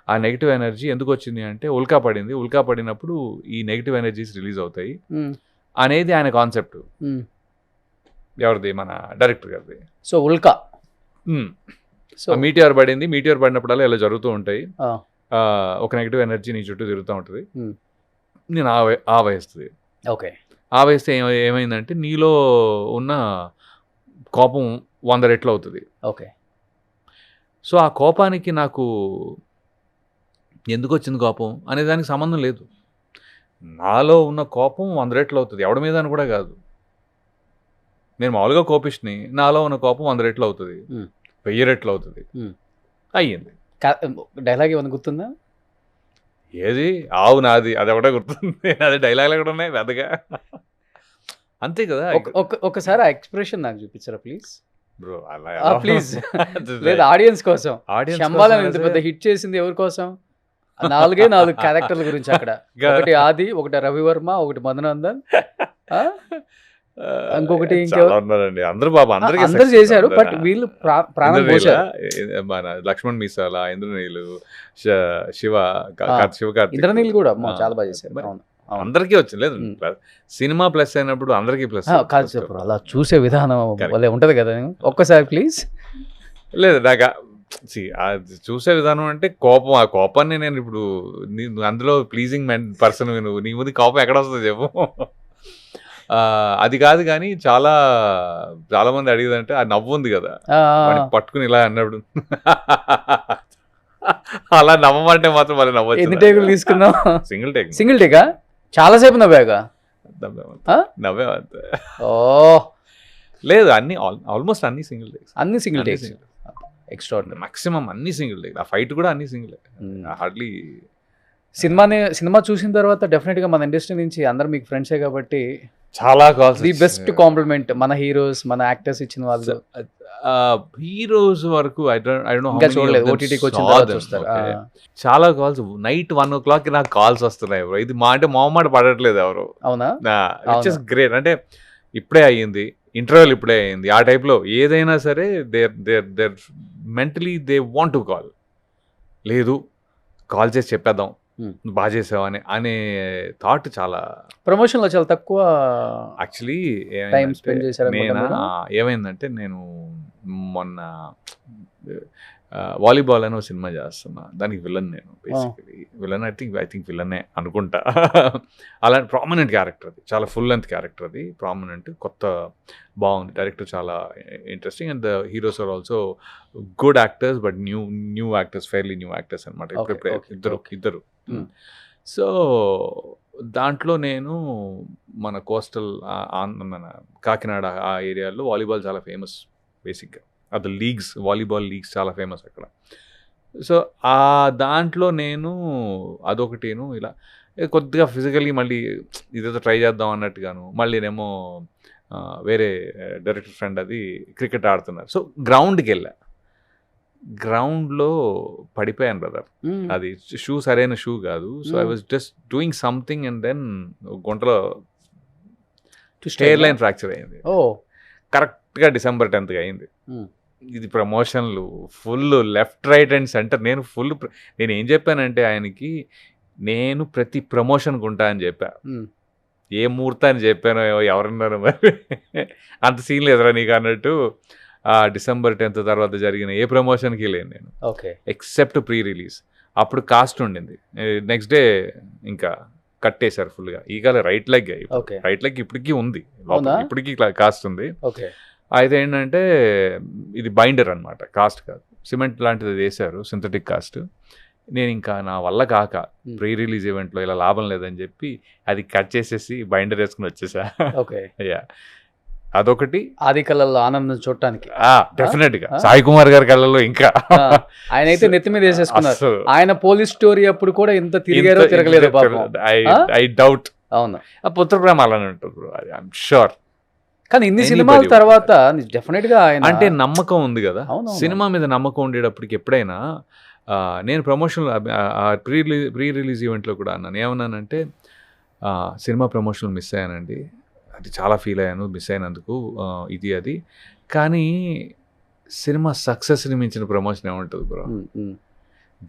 Speaker 3: ఆ నెగిటివ్ ఎనర్జీ ఎందుకు వచ్చింది అంటే ఉల్కా పడినప్పుడు ఈ నెగిటివ్ ఎనర్జీస్ రిలీజ్ అవుతాయి అనేది ఆయన కాన్సెప్ట్. ఎవరిది? మన డైరెక్టర్ గారిది.
Speaker 2: సో ఉల్కా
Speaker 3: మీటిఆర్ పడినప్పుడల్లా ఇలా జరుగుతూ ఉంటాయి. ఒక నెగిటివ్ ఎనర్జీ నీ చుట్టూ తిరుగుతూ ఉంటుంది. నేను ఆవహిస్తుంది.
Speaker 2: ఓకే.
Speaker 3: ఆవహిస్తే ఏమైందంటే నీలో ఉన్న కోపం 100 రెట్లు అవుతుంది.
Speaker 2: ఓకే.
Speaker 3: సో ఆ కోపానికి నాకు ఎందుకు వచ్చింది కోపం అనే దానికి సంబంధం లేదు. నాలో ఉన్న కోపం 100 రెట్లు అవుతుంది. ఎవడి మీద అని కూడా కాదు. నేను మామూలుగా కోపిష్ని, నాలో ఉన్న కోపం 100 రెట్లు అవుతుంది, 1000 రెట్లు అవుతుంది. అయ్యింది.
Speaker 2: డైలాగ్ ఏమైనా గుర్తుందా?
Speaker 3: ఏది? ఆవు నాది, అది ఒకటే గుర్తుంది. అదే డైలాగ్లు కూడా ఉన్నాయి పెద్దగా. అంతే కదా.
Speaker 2: ఒకసారి ఆ ఎక్స్ప్రెషన్ నాకు చూపించరా ప్లీజ్
Speaker 3: బ్రో? అలా
Speaker 2: ప్లీజ్. లేదు, ఆడియన్స్ కోసం. శంబాలని ఇంత పెద్ద హిట్ చేసింది ఎవరి కోసం? 4 క్యారెక్టర్ల గురించి అక్కడ. ఒకటి ఆది, ఒకటి రవివర్మ, ఒకటి మధునందన్, ఇంకొకటి
Speaker 3: ఉన్నారండి. అందరూ
Speaker 2: చేశారు. బట్ వీళ్ళు ప్రాణం పోశారు.
Speaker 3: మన లక్ష్మణ్ మీసాల, ఇంద్రనీలు, శివ
Speaker 2: ఇంద్రనీల్ కూడా చాలా బాగా చేశారు.
Speaker 3: అందరికీ వచ్చింది. లేదు, సినిమా ప్లస్ అయినప్పుడు అందరికీ ప్లస్
Speaker 2: కాదు చెప్పు. అలా చూసే విధానం ఉంటది కదా. ఒక్కసారి ప్లీజ్.
Speaker 3: లేదు, నాకు చూసే విధానం అంటే కోపం. ఆ కోపాన్ని నేను ఇప్పుడు అందులో ప్లీజింగ్ పర్సన్ నువ్వు, నీ ముందు కోపం ఎక్కడ వస్తుంది చెప్పు? అది కాదు. కానీ చాలా మంది అడిగేదంటే ఆ నవ్వు ఉంది కదా, పట్టుకుని ఇలా అన్నప్పుడు అలా నవ్వమంటే మాత్రం మళ్ళీ నవ్వచ్చు.
Speaker 2: ఎన్ని టేకులు తీసుకున్నావు?
Speaker 3: సింగిల్
Speaker 2: టేకా? చాలాసేపు నవ్వాగా?
Speaker 3: నవ్వే లేదు, ఆల్మోస్ట్ అన్ని సింగిల్ టేక్స్.
Speaker 2: ఎక్స్ట్రాడినరీ.
Speaker 3: మాక్సిమం అన్ని సింగిల్ టేక్. ఆ ఫైట్ కూడా అన్ని సింగిల్. హార్డ్లీ
Speaker 2: సినిమా చూసిన తర్వాత డెఫినెట్గా మన ఇండస్ట్రీ నుంచి అందరు మీకు ఫ్రెండ్సే కాబట్టి
Speaker 3: చాలా కాల్స్.
Speaker 2: ది బెస్ట్ కాంప్లిమెంట్ మన హీరోస్, మన యాక్టర్స్ ఇచ్చిన వాళ్ళు.
Speaker 3: హీరోస్ వరకు
Speaker 2: OTTకి వచ్చిన తర్వాత చూస్తారు.
Speaker 3: చాలా కాల్స్. నైట్ 1 o'clock నాకు కాల్స్ వస్తున్నాయి బ్రో. ఇది అంటే మొహమాట పడట్లేదు ఎవరు.
Speaker 2: అవునా?
Speaker 3: Which is great. అంటే ఇప్పుడే అయ్యింది, ఇంటర్వ్యూలు ఇప్పుడే అయ్యింది. ఆ టైప్లో ఏదైనా సరే there mentally they want to call. లేదు, కాల్ చేసి చెప్పేద్దాం బాగా చేసావు అనే థాట్. చాలా
Speaker 2: ప్రమోషన్లో చాలా తక్కువ
Speaker 3: యాక్చువల్లీ
Speaker 2: ఏమైందంటే
Speaker 3: నేను మొన్న వాలీబాల్ అని ఒక సినిమా చేస్తున్నా, దానికి విలన్ నేను బేసికలీ. విలన్ ఐ థింక్ విలనే అనుకుంటా. అలాంటి ప్రామినెంట్ క్యారెక్టర్ అది, చాలా ఫుల్ లెంత్ క్యారెక్టర్ అది, ప్రామినెంట్, కొత్త, బాగుంది. డైరెక్టర్ చాలా interesting and the heroes are also good actors, but new actors, fairly new actors అనమాట. ఇద్దరు. సో దాంట్లో నేను మన కోస్టల్ మన కాకినాడ ఆ ఏరియాలో వాలీబాల్ చాలా ఫేమస్ బేసిక్గా. అది లీగ్స్, వాలీబాల్ లీగ్స్ చాలా ఫేమస్ అక్కడ. సో ఆ దాంట్లో నేను అదొకటేను, ఇలా కొద్దిగా ఫిజికల్లీ మళ్ళీ ఇదేదో ట్రై చేద్దాం అన్నట్టుగాను. మళ్ళీనేమో వేరే డైరెక్టర్ ఫ్రెండ్ అది క్రికెట్ ఆడుతున్నారు. సో గ్రౌండ్కి వెళ్ళా, గ్రౌండ్లో పడిపోయాను బ్రదర్. అది షూ సరైన షూ కాదు. So I was just doing something and then గుంటలో హెయిర్ లైన్ ఫ్రాక్చర్ అయింది. కరెక్ట్గా December 10th అయింది. ఇది ప్రమోషన్లు full left right and centre. నేను ఏం చెప్పానంటే ఆయనకి, నేను ప్రతి ప్రమోషన్కి ఉంటా అని చెప్పా. ఏ ముహూర్తాన్ని చెప్పానో ఎవరన్నారో మరి, అంత సీన్ లేదురా నీకు అన్నట్టు. December 10th తర్వాత జరిగిన ఏ ప్రమోషన్కి లేను నేను, ఎక్సెప్ట్ ప్రీ రిలీజ్. అప్పుడు కాస్ట్ ఉండింది. నెక్స్ట్ డే ఇంకా కట్టేశారు ఫుల్గా. ఈగల రైట్ లెగ్ ఇప్పటికీ ఉంది, ఇప్పటికీ కాస్ట్ ఉంది. అయితే ఏంటంటే ఇది బైండర్ అనమాట, కాస్ట్ కాదు, సిమెంట్ లాంటిది వేశారు, సింథటిక్ కాస్ట్. నేను ఇంకా నా వల్ల కాక ప్రీ రిలీజ్ ఈవెంట్లో ఇలా లాభం లేదని చెప్పి అది కట్ చేసేసి బైండర్ వేసుకుని వచ్చేసా. అదొకటి.
Speaker 2: ఆది కళ్ళల్లో ఆనందం చూడటానికి
Speaker 3: డెఫినెట్ గా సాయి కుమార్ గారి కళ్ళల్లో ఇంకా
Speaker 2: ఆయన అయితే నెత్తి మీద వేసేసుకున్నారు. ఆయన పోలీస్ స్టోరీ అప్పుడు కూడా ఇంత తిరిగారో తిరగలేదు
Speaker 3: ఐ డౌట్.
Speaker 2: అవును,
Speaker 3: పుత్రప్రేమ అలానే ఉంటుంది ఐఎమ్ షూర్.
Speaker 2: కానీ ఇన్ని సినిమాల తర్వాత డెఫినెట్ గా
Speaker 3: అంటే నమ్మకం ఉంది కదా, సినిమా మీద నమ్మకం ఉండేటప్పటికి. ఎప్పుడైనా నేను ప్రమోషన్ ప్రీ రిలీజ్ ఈవెంట్లో కూడా అన్నాను, ఏమన్నానంటే సినిమా ప్రమోషన్ మిస్ అయ్యానండి, అది చాలా ఫీల్ అయ్యాను మిస్ అయినందుకు, ఇది అది. కానీ సినిమా సక్సెస్ని మించిన ప్రమోషన్ ఏముంటుంది బ్రో?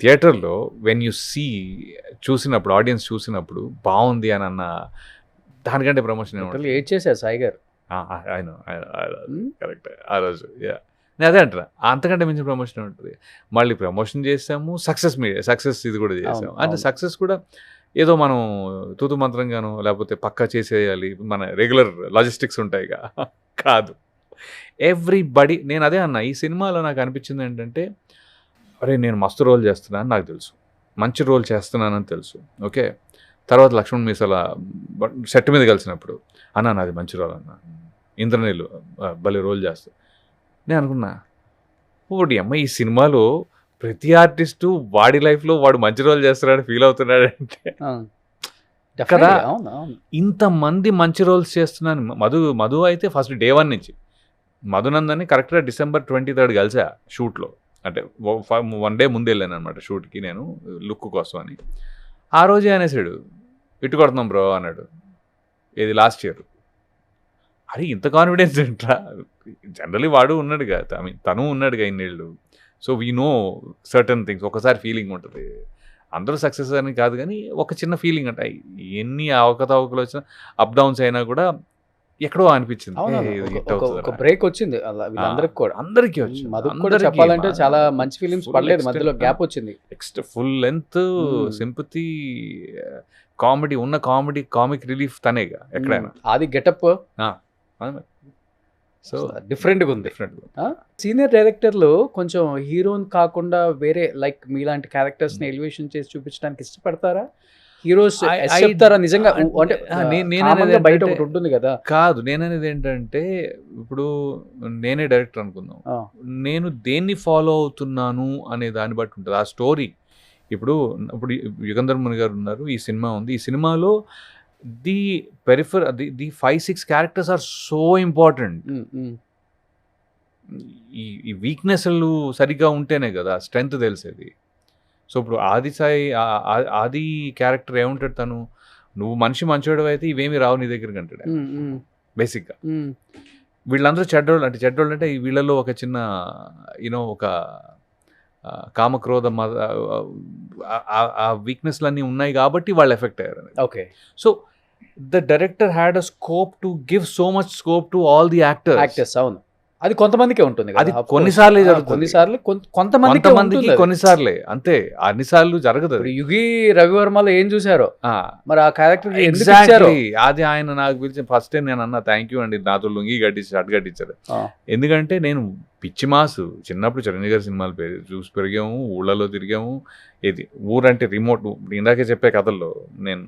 Speaker 3: థియేటర్లో వెన్ యూ చూసినప్పుడు, ఆడియన్స్ చూసినప్పుడు బాగుంది అని అన్న దానికంటే ప్రమోషన్ ఏముంటుంది?
Speaker 2: ఏడ్ చేశారు సాయి గారు.
Speaker 3: కరెక్ట్, ఆ రోజు నేను అదే అంటున్నా, అంతకంటే మించిన ప్రమోషన్ ఉంటుంది. మళ్ళీ ప్రమోషన్ చేసాము, సక్సెస్ ఇది కూడా చేసాము. అంటే సక్సెస్ కూడా ఏదో మనం తూతు మంత్రంగాను లేకపోతే పక్కా చేసేయాలి, మన రెగ్యులర్ లాజిస్టిక్స్ ఉంటాయి కాదు. ఎవ్రీబడి, నేను అదే అన్నా, ఈ సినిమాలో నాకు అనిపించింది ఏంటంటే, అరే నేను మస్తు రోల్ చేస్తున్నాను నాకు తెలుసు, మంచి రోల్ చేస్తున్నానని తెలుసు. ఓకే, తర్వాత లక్ష్మణ్ మీసాల సెట్ మీద కలిసినప్పుడు అన్నా నాది మంచి రోల్ అన్న, ఇంద్రనీళ్ళు భలే రోల్ చేస్తా. నేను అనుకున్నా, ఓడి అమ్మ ఈ సినిమాలో ప్రతి ఆర్టిస్టు వాడి లైఫ్లో వాడు మంచి రోల్ చేస్తున్నాడు ఫీల్ అవుతున్నాడంటే కదా. ఇంతమంది మంచి రోల్స్ చేస్తున్నాను. మధు అయితే ఫస్ట్ డే 1 నుంచి, మధునందని కరెక్ట్గా December 23rd కలిసా షూట్లో. అంటే 1 day ముందు వెళ్ళాను అనమాట షూట్కి నేను, లుక్ కోసం అని. ఆ రోజే అనేసాడు, ఇటు కొడుతున్నాం బ్రో అన్నాడు. ఇది లాస్ట్ ఇయర్. అరే ఇంత కాన్ఫిడెన్స్ ఏంట్రా? జనరలీ వాడు ఉన్నాడుగా, తను ఉన్నాడుగా ఇన్నేళ్ళు. So we know certain things. ఒకసారి ఫీలింగ్ ఉంటుంది, అందరూ సక్సెస్ అని కాదు కానీ ఒక చిన్న ఫీలింగ్ అంటే, ఎన్ని అవకతవకలు వచ్చినా అప్ డౌన్స్ అయినా కూడా ఎక్కడో అనిపించింది,
Speaker 2: బ్రేక్ వచ్చింది అందరికి కూడా.
Speaker 3: అందరికీ వచ్చింది,
Speaker 2: చెప్పాలంటే చాలా మంచి ఫీలింగ్స్ పడలేదు, మధ్యలో గ్యాప్ వచ్చింది.
Speaker 3: Next full length sympathy, comedy ఉన్న కామిక్ రిలీఫ్ తనేగా ఎక్కడైనా.
Speaker 2: అది గెటప్ సో డిఫరెంట్గా ఉంది. సీనియర్ డైరెక్టర్లు కొంచెం హీరోని కాకుండా వేరే లైక్ మీలాంటి క్యారెక్టర్స్ని ఎలివేషన్ చేసి చూపించడానికి ఇష్టపడతారా? హీరోస్ చెప్తారా నిజంగా? అంటే బయట ఒకటి ఉంటుంది కదా.
Speaker 3: కాదు, నేననేది ఏంటంటే, ఇప్పుడు నేనే డైరెక్టర్ అనుకుందాం, నేను దేన్ని ఫాలో అవుతున్నాను అనే దాన్ని బట్టి ఉంటుంది ఆ స్టోరీ. ఇప్పుడు యుగంధర్ ముని గారు ఉన్నారు, ఈ సినిమా ఉంది, ఈ సినిమాలో the 5-6 characters are so important. ఈ వీక్నెస్లు సరిగ్గా ఉంటేనే కదా స్ట్రెంగ్త్ తెలిసేది. సో ఇప్పుడు ఆది క్యారెక్టర్ ఏముంటాడు, తను నువ్వు మంచోడు అయితే ఇవేమి రావు నీ దగ్గరికి అంటాడు బేసిక్గా. వీళ్ళందరూ చెడ్డోళ్ళు అంటే వీళ్ళలో ఒక చిన్న ఒక కామక్రోధ ఆ వీక్నెస్లన్నీ ఉన్నాయి కాబట్టి వాళ్ళు ఎఫెక్ట్ అయ్యారు.
Speaker 2: Okay,
Speaker 3: so the director had a scope to give so much scope to all the actors.
Speaker 2: అవును, అది కొంతమందికే ఉంటుంది కదా,
Speaker 3: అది
Speaker 2: of course.
Speaker 3: కొన్నిసార్లే జరుగుతుంది.
Speaker 2: కొన్నిసార్లు కొంతమందికి
Speaker 3: కొంతమందికి కొన్నిసార్లే, అంతే, అన్నిసార్లు జరగదు అది.
Speaker 2: యుగి రవివర్మలో ఏం చూసారో
Speaker 3: ఆ,
Speaker 2: మరి ఆ క్యారెక్టర్ ఎందుకు ఇచ్చారో.
Speaker 3: ఎగ్జాక్ట్లీ. అది ఆయన నాకు పిలిచి ఫస్ట్ టైం నేను అన్నా థ్యాంక్ యూ అండి, నాతో లుంగి కట్టించి షర్ట్ కట్టించారు. ఎందుకంటే నేను పిచ్చి మాసు చిన్నప్పుడు చిరంజీవి గారి సినిమాలు చూసి పెరిగాము, ఊళ్ళలో తిరిగాము. ఇది ఊరంటే రిమోట్, ఇందాకే చెప్పే కథల్లో నేను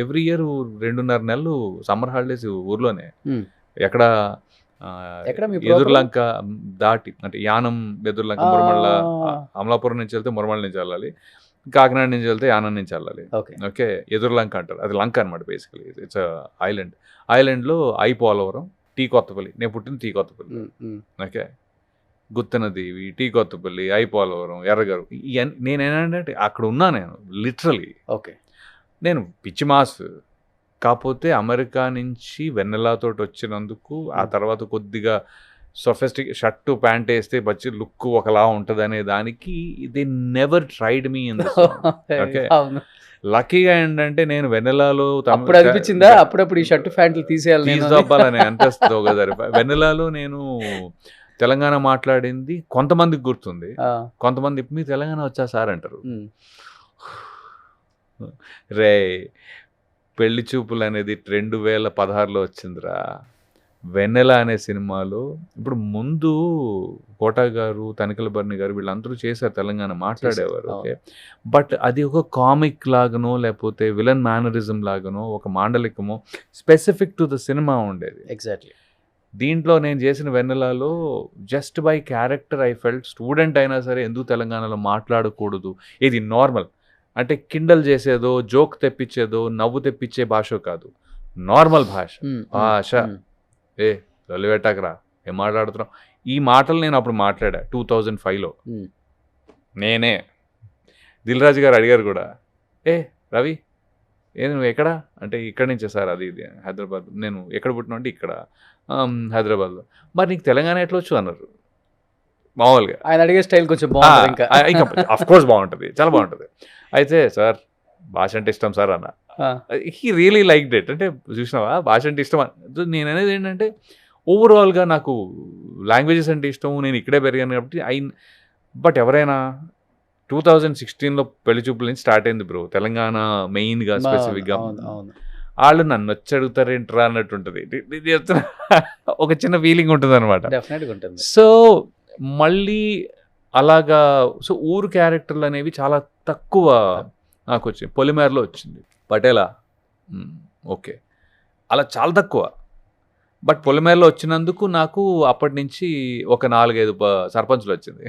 Speaker 3: ఎవ్రీ ఇయర్ 2.5 నెలలు సమ్మర్ హాలిడేస్ ఊర్లోనే. ఎక్కడ
Speaker 2: ఎక్కడ మీ
Speaker 3: ఎదుర్లంక దాటి, అంటే యానం ఎదుర్లంక, మురమళ్ళ, అమలాపురం నుంచి వెళ్తే మురమళ్ళ నుంచి వెళ్ళాలి, కాకినాడ నుంచి వెళ్తే యానం నుంచి వెళ్ళాలి. ఓకే, ఎదుర్లంక అంటారు, అది లంక అనమాట బేసికలీ. It's island. ఐలాండ్లో పోలవరం, టీ కొత్తపల్లి. నేను పుట్టిన టీ కొత్తపల్లి. ఓకే, గుత్తనదేవి, టీ కొత్తపల్లి, పోలవరం, ఎర్రగారు. ఇవన్నీ నేనేంటంటే అక్కడ ఉన్నా నేను లిటరలీ.
Speaker 2: ఓకే,
Speaker 3: నేను పిచ్చి మాస్. కాకపోతే అమెరికా నుంచి వెన్నెలాతో వచ్చినందుకు ఆ తర్వాత కొద్దిగా సొఫిస్టిక్ షర్టు ప్యాంట్ వేస్తే బచ్చి లుక్ ఒకలా ఉంటుంది అనే దానికి they never tried me in this. Okay, లక్కీగా ఏంటంటే నేను వెన్నెలాలో
Speaker 2: అప్పుడు అనిపించిందా అప్పుడప్పుడు ఈ షర్టు ప్యాంట్లు
Speaker 3: తీసేయాలని అనిపిస్తుంది ఒకసారి. వెన్నెలాలో నేను తెలంగాణ మాట్లాడింది కొంతమందికి గుర్తుంది, కొంతమంది మీ తెలంగాణ వచ్చా సార్ అంటారు. రే, పెళ్లి చూపులు అనేది 2016లో వచ్చిందిరా. వెన్నెల అనే సినిమాలో ఇప్పుడు ముందు కోటా గారు, తనికల బర్ని గారు వీళ్ళందరూ చేశారు, తెలంగాణ మాట్లాడేవారు. ఓకే, బట్ అది ఒక కామిక్ లాగానో లేకపోతే విలన్ మేనరిజం లాగానో ఒక మాండలికమో స్పెసిఫిక్ టు ద సినిమా ఉండేది.
Speaker 2: ఎగ్జాక్ట్లీ.
Speaker 3: దీంట్లో నేను చేసిన వెన్నెలలో just by character I felt student అయినా సరే ఎందుకు తెలంగాణలో మాట్లాడకూడదు, ఇది నార్మల్ అంటే కిండల్ చేసేదో, జోక్ తెప్పించేదో, నవ్వు తెప్పించే భాష కాదు, నార్మల్ భాష. లొల్లి పెట్టాకరా, ఏం మాట్లాడుతున్నాం, ఈ మాటలు నేను అప్పుడు మాట్లాడా 2005లో. నేనే, దిల్ రాజు గారు అడిగారు కూడా, రవి నువ్వు ఎక్కడా అంటే, ఇక్కడి నుంచే సార్, అది ఇది హైదరాబాద్. నేను ఎక్కడ పుట్టినా అంటే ఇక్కడ హైదరాబాద్లో. మరి నీకు తెలంగాణ ఎట్లా వచ్చు అన్నారు. మామూలుగా
Speaker 2: ఆయన అడిగే స్టైల్ కొంచెం బాగుంటుంది,
Speaker 3: ఇంకా అఫ్ కోర్స్ బాగుంటుంది, చాలా బాగుంటుంది. అయితే సార్ భాష అంటే ఇష్టం సార్ అన్న. He really like it. అంటే చూసినావా భాష అంటే ఇష్టం. నేను అనేది ఏంటంటే ఓవరాల్గా నాకు లాంగ్వేజెస్ అంటే ఇష్టం, నేను ఇక్కడే పెరిగాను కాబట్టి బట్ ఎవరైనా 2016లో పెళ్లి చూపుల నుంచి స్టార్ట్ అయింది బ్రో తెలంగాణ మెయిన్గా స్పెసిఫిక్గా. వాళ్ళు నన్ను వచ్చి అడుగుతారేంట్రా అన్నట్టు ఉంటుంది, ఒక చిన్న ఫీలింగ్ ఉంటుంది అనమాట. సో మళ్ళీ అలాగా. సో ఊరు క్యారెక్టర్లు అనేవి చాలా తక్కువ నాకు వచ్చింది. పొలిమేరలో వచ్చింది, పటేలా, ఓకే, అలా చాలా తక్కువ. బట్ పొలిమేరలో వచ్చినందుకు నాకు అప్పటి నుంచి ఒక 4-5 సర్పంచులు వచ్చింది.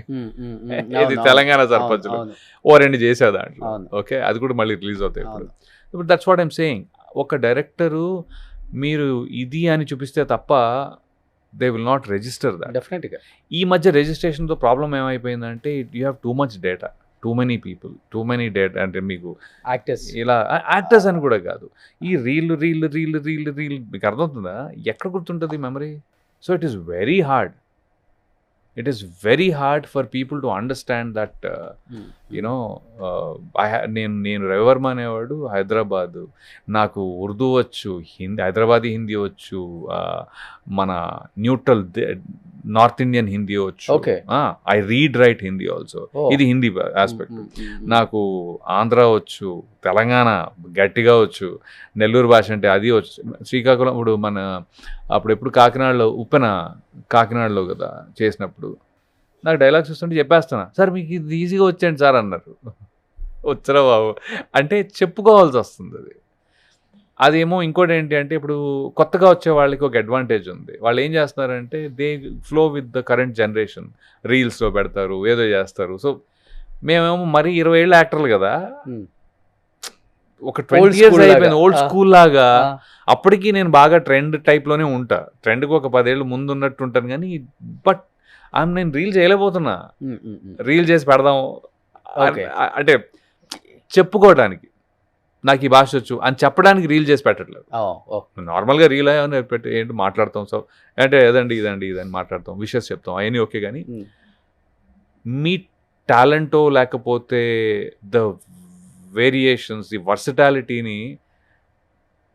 Speaker 3: ఇది తెలంగాణ సర్పంచులు, 2 చేసే దాంట్లో. ఓకే, అది కూడా మళ్ళీ రిలీజ్ అవుతాయి ఇప్పుడు. ఇప్పుడు దట్స్ వాట్ ఐమ్ సేయింగ్. ఒక డైరెక్టరు మీరు ఇది అని చూపిస్తే తప్ప they will not register that.
Speaker 2: డెఫినెట్గా
Speaker 3: ఈ మధ్య రిజిస్ట్రేషన్తో ప్రాబ్లం ఏమైపోయిందంటే you have too much data, too many people, too many data. అంటే మీకు
Speaker 2: యాక్టర్స్,
Speaker 3: ఇలా యాక్టర్స్ అని కూడా కాదు, ఈ రీల్ మీకు అర్థమవుతుందా, ఎక్కడ గుర్తుంటుంది memory. So it is very hard, it is very hard for people to understand that you know. నేను రవివర్మ అనేవాడు హైదరాబాదు, నాకు ఉర్దూ వచ్చు, హిందీ, హైదరాబాదీ హిందీ వచ్చు, మన న్యూట్రల్ నార్త్ ఇండియన్ హిందీ వచ్చు. I read write Hindi also, ఇది హిందీ ఆస్పెక్ట్. నాకు ఆంధ్ర వచ్చు, తెలంగాణ గట్టిగా వచ్చు, నెల్లూరు భాష అంటే అది వచ్చు, శ్రీకాకుళం. ఇప్పుడు మన అప్పుడు కాకినాడలో ఉప్పెన, కాకినాడలో కదా చేసినప్పుడు నాకు డైలాగ్స్ వస్తుంటే చెప్పేస్తున్నా, సార్ మీకు ఇది ఈజీగా వచ్చేయండి సార్ అన్నారు. వచ్చరా బాబు అంటే చెప్పుకోవాల్సి వస్తుంది. అదేమో ఇంకోటి ఏంటి అంటే ఇప్పుడు కొత్తగా వచ్చే వాళ్ళకి ఒక అడ్వాంటేజ్ ఉంది. వాళ్ళు ఏం చేస్తున్నారంటే they flow with the current generation, రీల్స్లో పెడతారు, ఏదో చేస్తారు. సో మేమేమో మరీ 20 ఏళ్ళ యాక్టర్లు కదా, ఒక 20 years అయిపోయింది, ఓల్డ్ స్కూల్ లాగా. అప్పటికి నేను బాగా ట్రెండ్ టైప్లోనే ఉంటా, ట్రెండ్కి ఒక 10 ఏళ్ళు ముందు ఉన్నట్టు ఉంటాను. కానీ బట్ నేను రీల్ చేయలేకపోతున్నా, రీల్ చేసి పెడదాం అంటే చెప్పుకోవడానికి, నాకు ఈ భాష వచ్చు అని చెప్పడానికి రీల్ చేసి పెట్టట్లేదు. నార్మల్గా రీల్ అని పెట్టి ఏంటి మాట్లాడతాం, సో అంటే ఏదండి ఇదండి ఇదని మాట్లాడతాం, విషెస్ చెప్తాం, అవన్నీ ఓకే. కానీ మీ టాలెంటో లేకపోతే ద వేరియేషన్స్, ది వర్సటాలిటీని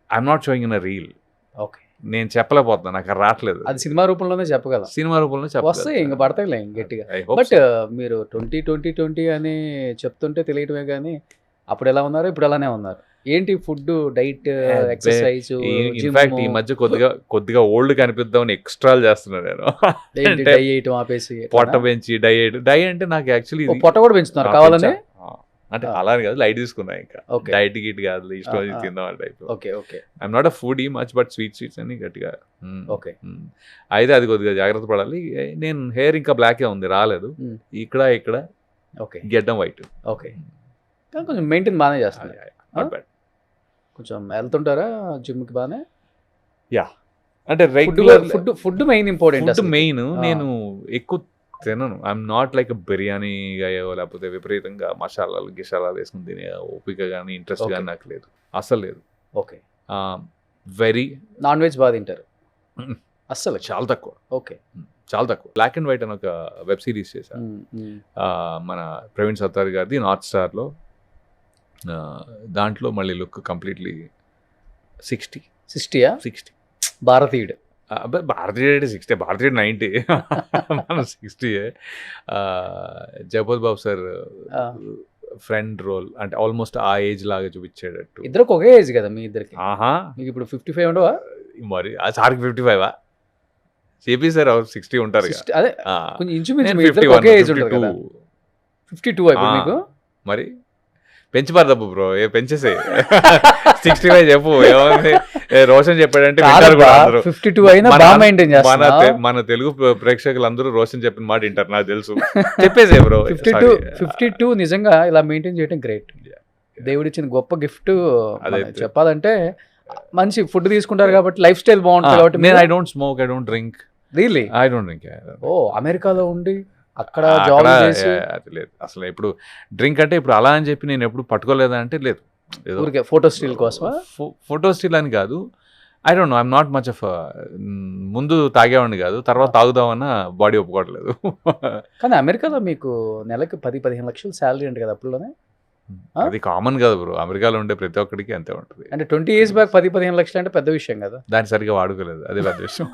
Speaker 3: I'm not showing in a reel.
Speaker 2: Okay,
Speaker 3: నేను చెప్పలేకపోతున్నా, నాకు రావట్లేదు.
Speaker 2: అది సినిమా రూపంలోనే చెప్పగలం.
Speaker 3: సినిమా రూపంలో
Speaker 2: వస్తాయి, ఇంక పడతాయిలే గట్టిగా. బట్ మీరు 20 అని చెప్తుంటే తెలియటమే కానీ అప్పుడు ఎలా ఉన్నారు, ఇప్పుడు అలానే ఉన్నారు. ఏంటి ఫుడ్, డైట్, ఎక్సర్సైజ్?
Speaker 3: ఇన్ఫాక్ట్ ఈ మధ్య కొద్దిగా ఓల్డ్ కనిపిద్దామని ఎక్స్ట్రాలు చేస్తున్నా నేను.
Speaker 2: డై చేయటం ఆపేసి
Speaker 3: పొట్ట పెంచి డై అంటే నాకు యాక్చువల్లీ
Speaker 2: పొట్ట కూడా పెంచుతున్నారు కావాలని.
Speaker 3: అంటే అలా కాదు, లైట్ తీసుకున్నా, ఇంకా డైట్ గిట్ కాదు, ఇష్టం తిందాం type.
Speaker 2: Okay okay.
Speaker 3: I'm not a foodie much, but sweets అని గట్టిగా.
Speaker 2: ఓకే.
Speaker 3: అయితే అది కొద్దిగా జాగ్రత్త పడాలి. నేను హెయిర్ ఇంకా బ్లాకే ఉంది, రాలేదు. ఇక్కడ
Speaker 2: ఓకే,
Speaker 3: గెడ్డం వైట్.
Speaker 2: ఓకే, కానీ కొంచెం మెయింటైన్ బాగానే చేస్తుంది. కొంచెం వెళ్తుంటారా జిమ్కి బాగానే?
Speaker 3: యా, అంటే regular
Speaker 2: food main important.
Speaker 3: Food main. నేను ఎక్కువ తినను. ఐఎమ్ నాట్ లైక్ బిర్యానీ గాయో లేకపోతే విపరీతంగా మసాలాలు గిషాలాలు వేసుకుని తినే ఓపిక కానీ ఇంట్రెస్ట్ కానీ నాకు లేదు, అస్సలు లేదు.
Speaker 2: ఓకే.
Speaker 3: వెరీ
Speaker 2: నాన్ వెజ్ బాగా తింటారు? అస్సలు
Speaker 3: చాలా తక్కువ.
Speaker 2: ఓకే,
Speaker 3: చాలా తక్కువ. బ్లాక్ అండ్ వైట్ అని ఒక వెబ్ సిరీస్ చేశాను మన ప్రవీణ్ సత్తార్ గారిది, నార్త్ స్టార్లో. దాంట్లో మళ్ళీ లుక్ కంప్లీట్లీ 60
Speaker 2: భారతీయుడు.
Speaker 3: భారతీయుడు 60, భారతీయుడు 90, మనం 60. జగపత్ బాబు సార్ ఫ్రెండ్ రోల్, అంటే ఆల్మోస్ట్ ఆ ఏజ్ లాగా చూపించేటట్టు.
Speaker 2: ఇద్దరికి ఒకే ఏజ్ కదా మీ ఇద్దరికి? మీకు ఇప్పుడు 55 ఉండవా
Speaker 3: మరి? ఆ సార్కి 55 చెప్పి సార్ 60 ఉంటారు.
Speaker 2: అదే కొంచెం ఇంచుమించు ఒకే ఏజ్ ఉంటుంది కదా. 52 అయిపోయి మీకు
Speaker 3: మరి పెంచిపారు తప్పు బ్రో, పెంచేసే 65 చెప్పు. ఏమంది రోషన్ చెప్పాడంటే
Speaker 2: 52 అయినా బాగా మెయింటైన్ చేస్తున్నారు.
Speaker 3: మన తెలుగు ప్రేక్షకులందరూ రోషన్ చెప్పిన మాట వింటారు, నాకు తెలుసు. చెప్పేసే బ్రో.
Speaker 2: 52 నిజంగా ఇలా మెయింటైన్ చేయడం గ్రేట్. దేవుడిచ్చిన గొప్ప గిఫ్ట్. చెప్పాలంటే మంచి ఫుడ్ తీసుకుంటారు కాబట్టి లైఫ్ స్టైల్ బాగుంటుంది కాబట్టి.
Speaker 3: నేను I don't smoke, I don't drink.
Speaker 2: Really?
Speaker 3: I don't drink.
Speaker 2: Oh, అమెరికాలో ఉండి అక్కడ జాబ్ చేసి
Speaker 3: అది లేదు అసలు. ఇప్పుడు డ్రింక్ అంటే ఇప్పుడు అలా అని చెప్పి నేను ఎప్పుడు పట్టుకోలేదా అంటే లేదు.
Speaker 2: ఫోటో స్టిల్ కోసమా?
Speaker 3: ఫోటో స్టిల్ అని కాదు. I don't know, I'm not much of. ముందు తాగేవాడిని కాదు, తర్వాత తాగుదామన్నా బాడీ ఒప్పుకోవట్లేదు.
Speaker 2: కానీ అమెరికాలో మీకు నెలకి 10-15 లక్షలు శాలరీ అంటే కదా అప్పుడులోనే?
Speaker 3: అది కామన్ కదా బ్రో, అమెరికాలో ఉండే ప్రతి ఒక్కడికి అంతే ఉంటుంది.
Speaker 2: అంటే 20 years బ్యాక్ 10-15 లక్షలు అంటే పెద్ద విషయం కదా.
Speaker 3: దాన్ని సరిగ్గా వాడుకోలేదు, అదే పెద్ద విషయం.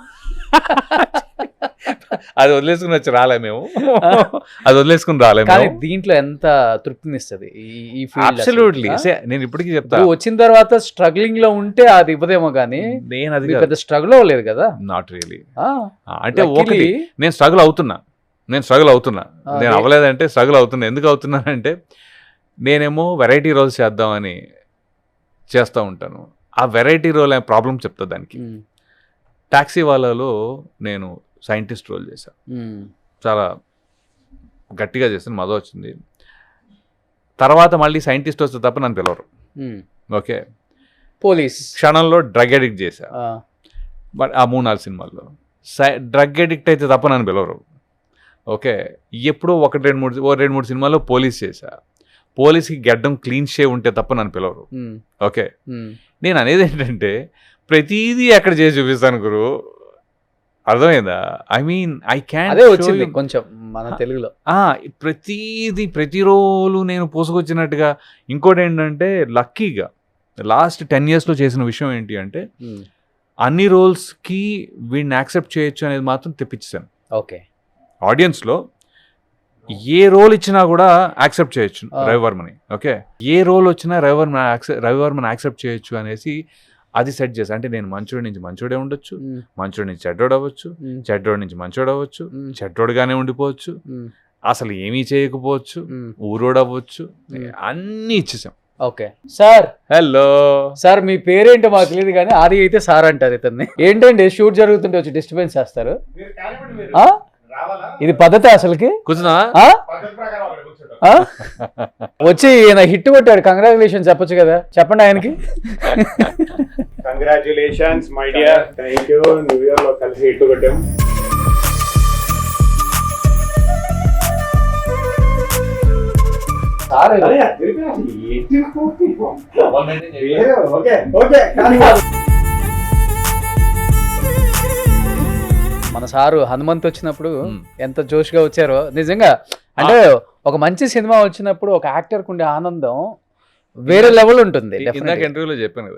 Speaker 3: అది వదిలేసుకుని వచ్చి రాలే మేము, అది వదిలేసుకుని రాలేము.
Speaker 2: కానీ దీంట్లో ఎంత తృప్తినిస్తుంది ఈ ఫీల్డ్?
Speaker 3: అబ్సల్యూట్లీ. నేను ఇప్పటికీ చెప్తా,
Speaker 2: వచ్చిన తర్వాత స్ట్రగ్లింగ్ లో ఉంటే అది ఇవ్వదేమో, కానీ
Speaker 3: నేను అది
Speaker 2: పెద్ద స్ట్రగుల్ అవ్వలేదు కదా.
Speaker 3: Not really. అంటే ఒకటి నేను స్ట్రగుల్ అవుతున్నా, నేను అవ్వలేదంటే స్ట్రగుల్ అవుతున్నా. ఎందుకు అవుతున్నానంటే నేనేమో వెరైటీ రోల్స్ చేద్దామని చేస్తూ ఉంటాను. ఆ వెరైటీ రోల్ అనే ప్రాబ్లం చెప్తా దానికి. టాక్సీ వాళ్ళలో నేను సైంటిస్ట్ రోల్ చేశాను, చాలా గట్టిగా చేశాను, మజా వచ్చింది. తర్వాత మళ్ళీ సైంటిస్ట్ వస్తే తప్ప నన్ను పిలవరు. ఓకే.
Speaker 2: పోలీస్
Speaker 3: క్షణంలో డ్రగ్ అడిక్ట్ చేశా, బట్ ఆ 3-4 సినిమాల్లో డ్రగ్ అడిక్ట్ అయితే తప్ప నన్ను పిలవరు. ఓకే. ఎప్పుడో 2-3 సినిమాల్లో పోలీస్ చేశా, పోలీస్కి గెడ్డం క్లీన్ షేవ్ ఉంటే తప్ప నన్ను పిలవరు. ఓకే. నేను అనేది ఏంటంటే ప్రతిదీ ఎక్కడ చేసి చూపిస్తాను గురు, అర్థమైందా? I mean I can.
Speaker 2: అదే వచ్చింది కొంచెం మన తెలుగులో.
Speaker 3: ప్రతి రోలు నేను పోసుకొచ్చినట్టుగా. ఇంకోటి ఏంటంటే లక్కీగా లాస్ట్ 10 yearsలో చేసిన విషయం ఏంటి అంటే అన్ని రోల్స్కి వీడిని యాక్సెప్ట్ చేయొచ్చు అనేది మాత్రం తెప్పించాను.
Speaker 2: ఓకే.
Speaker 3: ఆడియన్స్లో ఏ రోల్ ఇచ్చినా కూడా యాక్సెప్ట్ చేయొచ్చు రవివర్మని. ఓకే. ఏ రోల్ వచ్చినా రవివర్మని యాక్సెప్ట్ చేయొచ్చు అనేసి అది సెట్ చేసి, అంటే నేను మంచోడి నుంచి మంచోడే ఉండొచ్చు, మంచోడి నుంచి చెడ్డోడు అవ్వచ్చు, చెడ్డోడి నుంచి మంచోడు అవ్వచ్చు, చెడ్డోడుగానే ఉండిపోవచ్చు, అసలు ఏమీ చేయకపోవచ్చు, ఊరోడు అవ్వచ్చు, అన్నీ ఇచ్చేసాం.
Speaker 2: ఓకే. సార్,
Speaker 3: హలో
Speaker 2: సార్, మీ పేరేంటో మాకు తెలియదు కానీ ఆది అయితే సార్ అంటారు ఇతన్ని. ఏంటండి షూట్ జరుగుతుంటే వచ్చి డిస్టర్బెన్స్ చేస్తారు? ఇది పద్ధతి అసలుకి?
Speaker 3: కూర్చున్నా
Speaker 2: వచ్చి ఈయన హిట్ కొట్టాడు, కంగ్రాచులేషన్ చెప్పొచ్చు కదా. చెప్పండి ఆయనకి.
Speaker 4: Congratulations my dear, thank you. New year లో కలిసి హిట్ కొట్టాం.
Speaker 2: మన సారు హనుమంత్ వచ్చినప్పుడు ఎంత జోష్గా వచ్చారో నిజంగా. అంటే ఒక మంచి సినిమా వచ్చినప్పుడు ఒక యాక్టర్కి ఉండే ఆనందం వేరే లెవెల్ ఉంటుంది.
Speaker 3: ఇందాక ఇంటర్వ్యూలో చెప్పాను.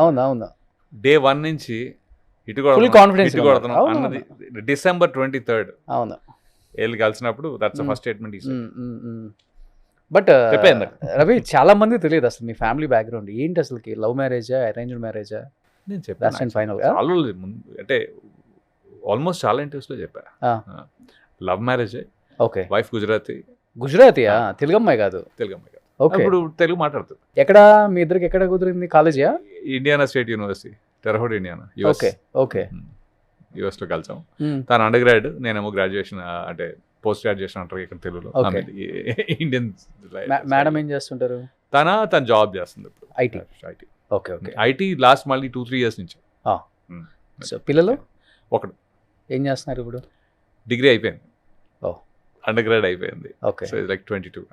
Speaker 2: అవును.
Speaker 3: డే 1 నుంచి ఇటు
Speaker 2: Full confidence
Speaker 3: ఇటు
Speaker 2: గా
Speaker 3: కొడుతున్నాం
Speaker 2: ఉన్నారు.
Speaker 3: అన్నది December 23rd
Speaker 2: అవును.
Speaker 3: వెళ్ళి కలిసినప్పుడు దట్స్ ఫస్ట్ స్టేట్మెంట్ ఈసారి.
Speaker 2: బట్
Speaker 3: చెప్పేయండి.
Speaker 2: రవి, చాలా మంది తెలియదు అసలు మీ ఫ్యామిలీ బ్యాక్గ్రౌండ్ ఏంటి, అసలుకి లవ్ మ్యారేజా అరేంజ్డ్ మ్యారేజా?
Speaker 3: నేను
Speaker 2: లాస్ట్
Speaker 3: చెప్పాను
Speaker 2: అండ్ ఫైనల్ గా
Speaker 3: చాలా రోజులు ముందు, అంటే ఆల్మోస్ట్ చాలా ఇంట్రెస్ట్లో చెప్పా. Love marriage,
Speaker 2: okay.
Speaker 3: Wife Gujarati,
Speaker 2: గుజరాతీయా? తెలుగు అమ్మాయి కాదు.
Speaker 3: తెలుగు అమ్మాయి కాదు.
Speaker 2: ఓకే.
Speaker 3: ఇప్పుడు తెలుగు మాట్లాడుతుంది.
Speaker 2: ఎక్కడ మీ ఇద్దరికి ఎక్కడ కుదిరింది? కాలేజీయా?
Speaker 3: Indiana state university, Terre Haute Indiana,
Speaker 2: okay okay.
Speaker 3: యూఎస్లో కలిసాం. తను అండర్ గ్రాడ్, నేనేమో గ్రాడ్యుయేషన్, అంటే పోస్ట్ గ్రాడ్యుయేషన్ అంటారు ఇక్కడ తెలుగులో,
Speaker 2: Okay.
Speaker 3: ఇండియన్.
Speaker 2: మేడం ఏం చేస్తుంటారు?
Speaker 3: తన జాబ్ చేస్తుంది ఇప్పుడు
Speaker 2: IT.
Speaker 3: IT.
Speaker 2: Okay okay.
Speaker 3: IT last మళ్ళీ 2-3 years నుంచి.
Speaker 2: సో పిల్లలు
Speaker 3: ఒకడు
Speaker 2: ఏం చేస్తున్నారు ఇప్పుడు?
Speaker 3: డిగ్రీ అయిపోయింది,
Speaker 2: Oh.
Speaker 3: అండర్ గ్రాడ్ అయిపోయింది.
Speaker 2: ఓకే.
Speaker 3: So like 22.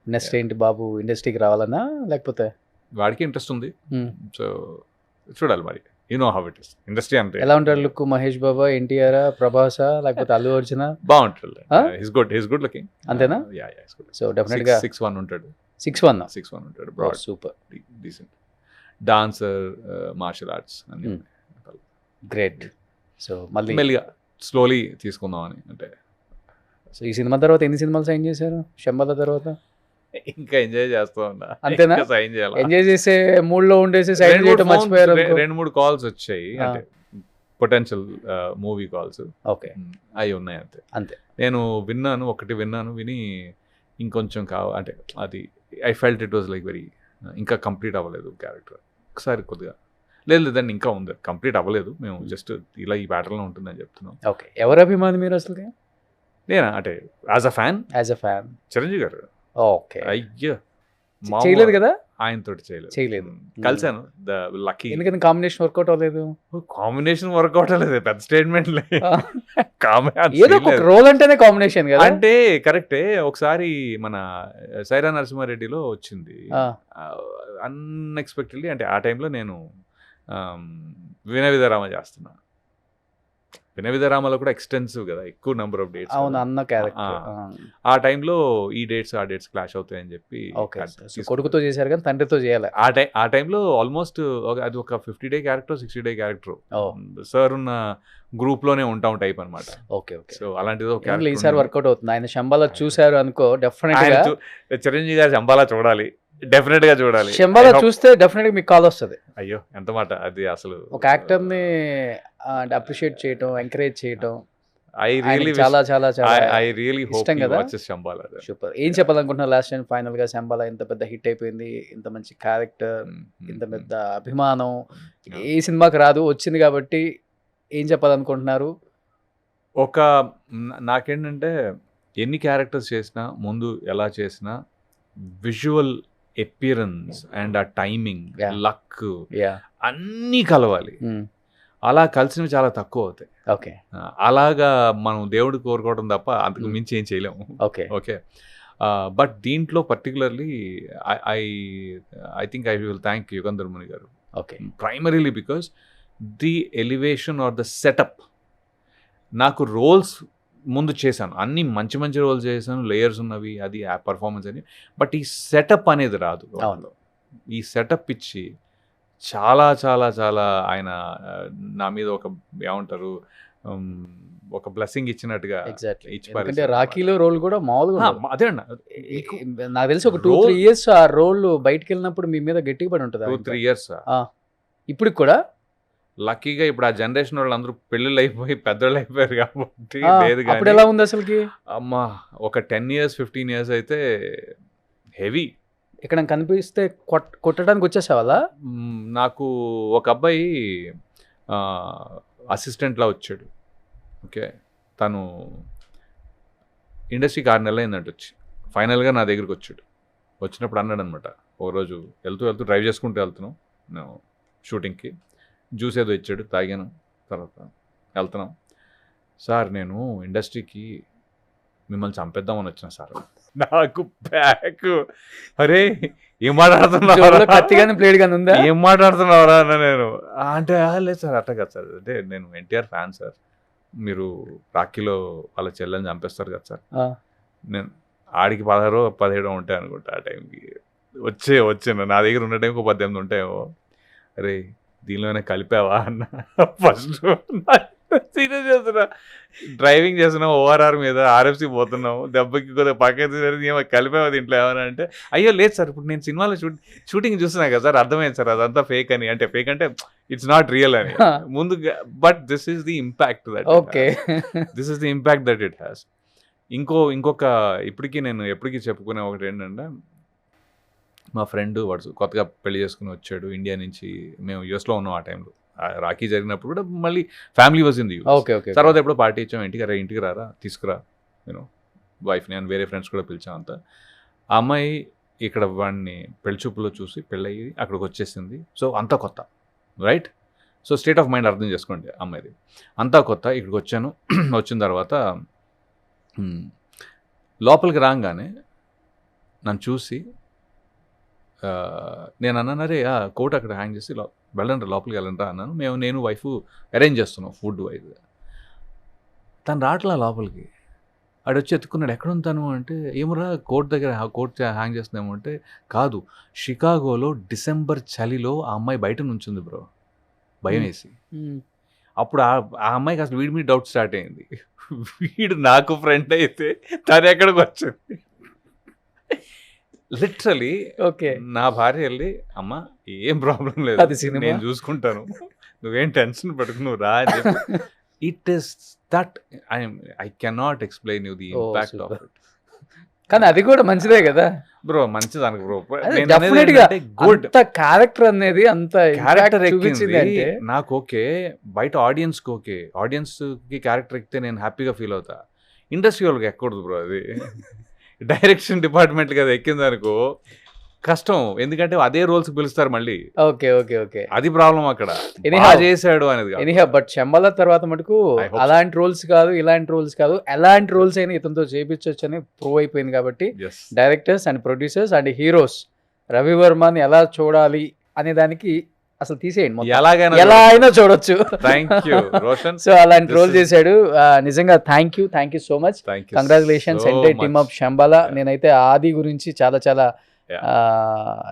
Speaker 2: నెక్స్ట్ ఏంటి బాబు, ఇండస్ట్రీకి రావాలన్నా లేకపోతే?
Speaker 3: వాడికి ఇంట్రెస్ట్ ఉంది, సో చూడాలి మరి. You know how it is industry అంటే.
Speaker 2: ఎలా ఉంటారు లుక్? మహేష్ బాబా, ఎన్టీఆర్, ప్రభాసా, లేకపోతే అల్లు అర్జున?
Speaker 3: బాగుంటుంది.
Speaker 2: Huh?
Speaker 3: He's good looking.
Speaker 2: అంతేనా? సో డెఫినెట్ గా
Speaker 3: 6'1" ఉంటాడు.
Speaker 2: 6'1".
Speaker 3: 6'1" ఉంటాడు. Broad,
Speaker 2: super,
Speaker 3: decent dancer, martial arts అన్ని.
Speaker 2: గ్రేట్. సో మళ్ళీ
Speaker 3: మెల్లిగా స్లోలీ తీసుకుందామని. అంటే
Speaker 2: సో ఈ సినిమా తర్వాత ఎన్ని సినిమాలు సైన్ చేశారు? శంబాల తర్వాత
Speaker 3: ఇంకా ఎంజాయ్ చేస్తూ ఉన్నా.
Speaker 2: అంతేనా?
Speaker 3: ఇంకా సైన్ చేయాలి.
Speaker 2: ఎంజాయ్ చేసే మూడ్ లో ఉండేసి సైన్ చేయడం మర్చిపోయారు అనుకో.
Speaker 3: 2-3 కాల్స్ వచ్చాయి, అంటే పొటెన్షియల్ మూవీ కాల్స్.
Speaker 2: ఓకే.
Speaker 3: అవి ఉన్నాయి అంతే.
Speaker 2: అంతే.
Speaker 3: నేను ఒకటి విన్నాను, విని ఇంకొంచెం అంటే అది I felt it was like very, ఇంకా కంప్లీట్ అవ్వలేదు క్యారెక్టర్. ఒకసారి కొద్దిగా లేదు దాన్ని ఇంకా ఉంది, కంప్లీట్ అవ్వలేదు, మేము జస్ట్ ఇలా ఈ ప్యాటర్న్లో ఉంటుందని చెప్తున్నాం.
Speaker 2: ఓకే. ఎవరు అభిమాని మీరు అసలు?
Speaker 3: నేనా అంటే యాజ్ అ ఫ్యాన్ చిరంజీవి గారు.
Speaker 2: ఓకే.
Speaker 3: అయ్యో
Speaker 2: చేయలేదు కదా?
Speaker 3: ఆయనతో
Speaker 2: చేయలేదు.
Speaker 3: కలిసాను. The lucky.
Speaker 2: ఎందుకని కాంబినేషన్ వర్కౌట్ అవ్వలేదు?
Speaker 3: కాంబినేషన్ వర్కౌట్ అవ్వలేదు, పెద్ద స్టేట్మెంట్.
Speaker 2: ఏదో ఒక రోల్ అంటేనే కాంబినేషన్ కదా.
Speaker 3: అంటే కరెక్టే. ఒకసారి మన సైరా నరసింహారెడ్డిలో వచ్చింది అన్ఎక్స్పెక్టెడ్లీ. అంటే ఆ టైంలో నేను వినయ విధరామ చేస్తున్నా. వినయ విధరామలో కూడా ఎక్స్టెన్సివ్ కదా, ఎక్కువ నెంబర్ ఆఫ్ డేట్స్.
Speaker 2: అవును, అన్న క్యారెక్టర్.
Speaker 3: ఆ టైంలో ఈ డేట్స్ ఆ డేట్స్ క్లాష్ అవుతాయని చెప్పి
Speaker 2: కొడుకుతో చేశారు కానీ తండ్రితో చేయాలి.
Speaker 3: ఆ టైంలో ఆల్మోస్ట్ అది ఒక 50-day character, 60-day character. Sir ఉన్న గ్రూప్ లోనే ఉంటాం టైప్ అనమాట.
Speaker 2: Okay okay.
Speaker 3: సో అలాంటిది
Speaker 2: ఈసారి వర్కౌట్ అవుతుంది. ఆయన శంబాలా చూశారు అనుకో, డెఫినెట్ గా
Speaker 3: చిరంజీవి గారు శంబాలా చూడాలి, డెఫినెట్ గా చూడాలి.
Speaker 2: శంబాలా చూస్తే డెఫినెట్ గా మీకు కాల్ వస్తుంది.
Speaker 3: అయ్యో ఎంత మాట అది. అసలు ఒక
Speaker 2: యాక్టర్ ని అప్రిషియేట్ చేయటం, ఎంకరేజ్ చేయటం
Speaker 3: ఐ రియల్లీ
Speaker 2: చాలా చాలా చాలా
Speaker 3: ఐ రియల్లీ హోప్
Speaker 2: ఇష్టం కదా.
Speaker 3: శంబాలా
Speaker 2: సూపర్. ఏం చెప్పాలనుకుంటున్నారు లాస్ట్ అండ్ ఫైనల్ గా? శంబాలా ఇంత పెద్ద హిట్ అయిపోయింది, ఇంత మంచి క్యారెక్టర్, ఇంత పెద్ద అభిమానం, ఏ సినిమాకి రాదు, వచ్చింది కాబట్టి ఏం చెప్పాలనుకుంటున్నారు?
Speaker 3: నాకేంటంటే ఎన్ని క్యారెక్టర్స్ చేసినా, ముందు ఎలా చేసినా విజువల్ ఎపియరెన్స్ అండ్ ఆ టైమింగ్, లక్ అన్నీ కలవాలి. అలా కలిసినవి చాలా తక్కువ అవుతాయి.
Speaker 2: ఓకే.
Speaker 3: అలాగా మనం దేవుడు కోరుకోవడం తప్ప అంతకు మించి ఏం చేయలేము.
Speaker 2: Okay
Speaker 3: okay. బట్ దీంట్లో particularly I think I will thank Yugandhar Muni garu.
Speaker 2: Okay.
Speaker 3: Primarily because the elevation or the setup. నాకు రోల్స్ ముందు చేశాను, అన్ని మంచి మంచి రోల్స్ చేశాను, లేయర్స్ ఉన్నవి, అది ఆ పర్ఫార్మెన్స్ అని. బట్ ఈ సెటప్ అనేది రాదు. ఈ సెటప్ ఇచ్చి చాలా చాలా చాలా ఆయన నా మీద ఒక ఏమంటారు ఒక బ్లెస్సింగ్ ఇచ్చినట్టుగా
Speaker 2: ఇచ్చి. రాకీలో రోల్ కూడా మామూలుగా
Speaker 3: అదే అన్న.
Speaker 2: నాకు తెలిసి ఒక 2-3 years ఆ రోల్ బయటకు వెళ్ళినప్పుడు మీ మీద గట్టిగా పడి ఉంటుంది.
Speaker 3: 2-3 years
Speaker 2: ఇప్పుడు కూడా
Speaker 3: లక్కీగా ఇప్పుడు ఆ జనరేషన్ వాళ్ళు అందరూ పెళ్ళిళ్ళు అయిపోయి పెద్దోళ్ళు అయిపోయారు కాబట్టి లేదు.
Speaker 2: అప్పుడు ఎలా ఉంది అసలుకి?
Speaker 3: అమ్మా ఒక 10 years 15 years అయితే హెవీ.
Speaker 2: ఇక్కడ కనిపిస్తే కొట్టడానికి వచ్చేసావాలా?
Speaker 3: నాకు ఒక అబ్బాయి అసిస్టెంట్లా వచ్చాడు. ఓకే. తను ఇండస్ట్రీకి 6 నెలలు అయిందంట వచ్చి. ఫైనల్గా నా దగ్గరికి వచ్చాడు. వచ్చినప్పుడు అన్నాడు అనమాట, ఒకరోజు వెళ్తూ డ్రైవ్ చేసుకుంటూ వెళ్తున్నాం నేను షూటింగ్కి, జ్యూస్ ఏదో ఇచ్చాడు, తాగాను. తర్వాత వెళ్తున్నాం, సార్ నేను ఇండస్ట్రీకి మిమ్మల్ని చంపేద్దామని వచ్చిన సార్. నాకు బ్యాక్, అరే ఏం మాట్లాడుతున్నావు,
Speaker 2: కత్తిగానే ప్లేడ్ గానే ఉందా,
Speaker 3: ఏం మాట్లాడుతున్నావురా అన్న. నేను అంటే లేదు సార్ అట్లా కాదు సార్, అంటే నేను ఎన్టీఆర్ ఫ్యాన్ సార్, మీరు రాఖీలో వాళ్ళ చెల్లెని చంపేస్తారు కదా సార్. నేను ఆడికి 16-17 ఉంటాయి అనుకుంటా ఆ టైంకి. వచ్చాను నా దగ్గర ఉన్న టైంకి 18 ఉంటాయేమో. అరే దీనిలోనే కలిపావా అన్న. ఫస్ట్ సీరియస్ చేస్తున్నా, డ్రైవింగ్ చేస్తున్నాం ఓఆర్ఆర్ మీద, ఆర్ఎఫ్సి పోతున్నాం, దెబ్బకి కొద్దిగా పక్కన కలిపావా దీంట్లో ఏమన్నా అంటే, అయ్యో లేదు సార్ ఇప్పుడు నేను సినిమాలో షూటింగ్ చూస్తున్నా కదా సార్, అర్థమైంది సార్ అదంతా ఫేక్ అని. అంటే ఫేక్ అంటే ఇట్స్ నాట్ రియల్ అని ముందు, but this is the impact that
Speaker 2: okay
Speaker 3: this is the impact that it has. ఇంకొక ఇప్పటికీ నేను ఎప్పటికీ చెప్పుకునే ఒకటి ఏంటంటే, మా ఫ్రెండ్ వాడు కొత్తగా పెళ్లి చేసుకుని వచ్చాడు ఇండియా నుంచి, మేము యూఎస్లో ఉన్నాం ఆ టైంలో, రాఖీ జరిగినప్పుడు కూడా మళ్ళీ family was in the US.
Speaker 2: Okay okay
Speaker 3: తర్వాత ఎప్పుడో పార్టీ ఇచ్చాం, ఇంటికి రారా తీసుకురా, నేను వైఫ్ని అని వేరే ఫ్రెండ్స్ కూడా పిలిచాం అంతా. ఆ అమ్మాయి ఇక్కడ వాడిని పెళ్లి చూపులో చూసి పెళ్ళయి అక్కడికి వచ్చేసింది. సో అంతా కొత్త, right? So state of mind అర్థం చేసుకోండి అమ్మాయిది. అంతా కొత్త, ఇక్కడికి వచ్చాను. వచ్చిన తర్వాత లోపలికి రాగానే నన్ను చూసి నేను అన్నాను, అరే కోట్ అక్కడ హ్యాంగ్ చేసి వెళ్ళండి లోపలికి వెళ్ళండి అన్నాను. నేను వైఫ్ అరేంజ్ చేస్తున్నాం ఫుడ్ వైజ్. తను రావట్లా లోపలికి. ఆడొచ్చి ఎత్తుకున్నాడు, ఎక్కడ ఉంటాను అంటే, ఏమరా కోట్ దగ్గర కోట్ హ్యాంగ్ చేస్తున్నాము అంటే, కాదు షికాగోలో డిసెంబర్ చలిలో ఆ అమ్మాయి బయట నుంచుంది బ్రో, భయం వేసి. అప్పుడు ఆ అమ్మాయికి అసలు వీడి మీద డౌట్ స్టార్ట్ అయింది, వీడు నాకు ఫ్రెండ్ అయితే తను ఎక్కడికి వచ్చింది. లిటరలీ
Speaker 2: ఓకే
Speaker 3: నా భార్య వెళ్ళి, అమ్మ ఏం ప్రాబ్లం లేదు,
Speaker 2: అది సినిమా.
Speaker 3: నేను చూసుకుంటాను, నువ్వేం టెన్షన్ పడుకు, నువ్వు రా అని చెప్పి. It is that I cannot explain you the impact of it.
Speaker 2: కానీ అది కూడా మంచిదే కదా
Speaker 3: బ్రో, మంచిది అనుకో బ్రో.
Speaker 2: డెఫినెట్ గా
Speaker 3: గుడ్
Speaker 2: అంత క్యారెక్టర్ అనేది అంత
Speaker 3: క్యారెక్టర్
Speaker 2: చూపించింది
Speaker 3: ఎక్కింది
Speaker 2: అంటే
Speaker 3: నాకు. ఓకే, బయట ఆడియన్స్కి ఓకే, ఆడియన్స్కి క్యారెక్టర్ ఎక్కితే నేను హ్యాపీగా ఫీల్ అవుతా. ఇండస్ట్రీ వాళ్ళకి ఎక్కకూడదు బ్రో అది. డైరెక్షన్ డిపార్ట్మెంట్ కదా ఎక్కింది అనుకో కష్టం, ఎందుకంటే అదే రోల్స్ పిలుస్తారు మళ్ళీ.
Speaker 2: ఓకే ఓకే ఓకే
Speaker 3: అది ప్రాబ్లం అక్కడ,
Speaker 2: Anyhow.
Speaker 3: బాగా చేశాడు అనేది కాదు.
Speaker 2: ఎనీహా బట్ శంబల తర్వాత మటుకు
Speaker 3: I hope so.
Speaker 2: అలాంటి రోల్స్ కాదు, ఇలాంటి రోల్స్ కాదు, ఎలాంటి రోల్స్ అయినా ఇతనితో చేయించవచ్చు అని ప్రూవ్ అయిపోయింది. కాబట్టి
Speaker 3: Yes.
Speaker 2: Directors and producers and heroes రవివర్మని ఎలా చూడాలి అనే దానికి అసలు తీసేయండి మొత్తం.
Speaker 3: ఎలాగైనా
Speaker 2: ఎలా అయినా చూడొచ్చు.
Speaker 3: థ్యాంక్ యూ రోషన్,
Speaker 2: సో అలాంటి
Speaker 3: This
Speaker 2: రోల్
Speaker 3: is-
Speaker 2: చేశాడు. నిజంగా thank you so much,
Speaker 3: thank you,
Speaker 2: congratulations entire team of Shambhala. నేనైతే ఆది గురించి చాలా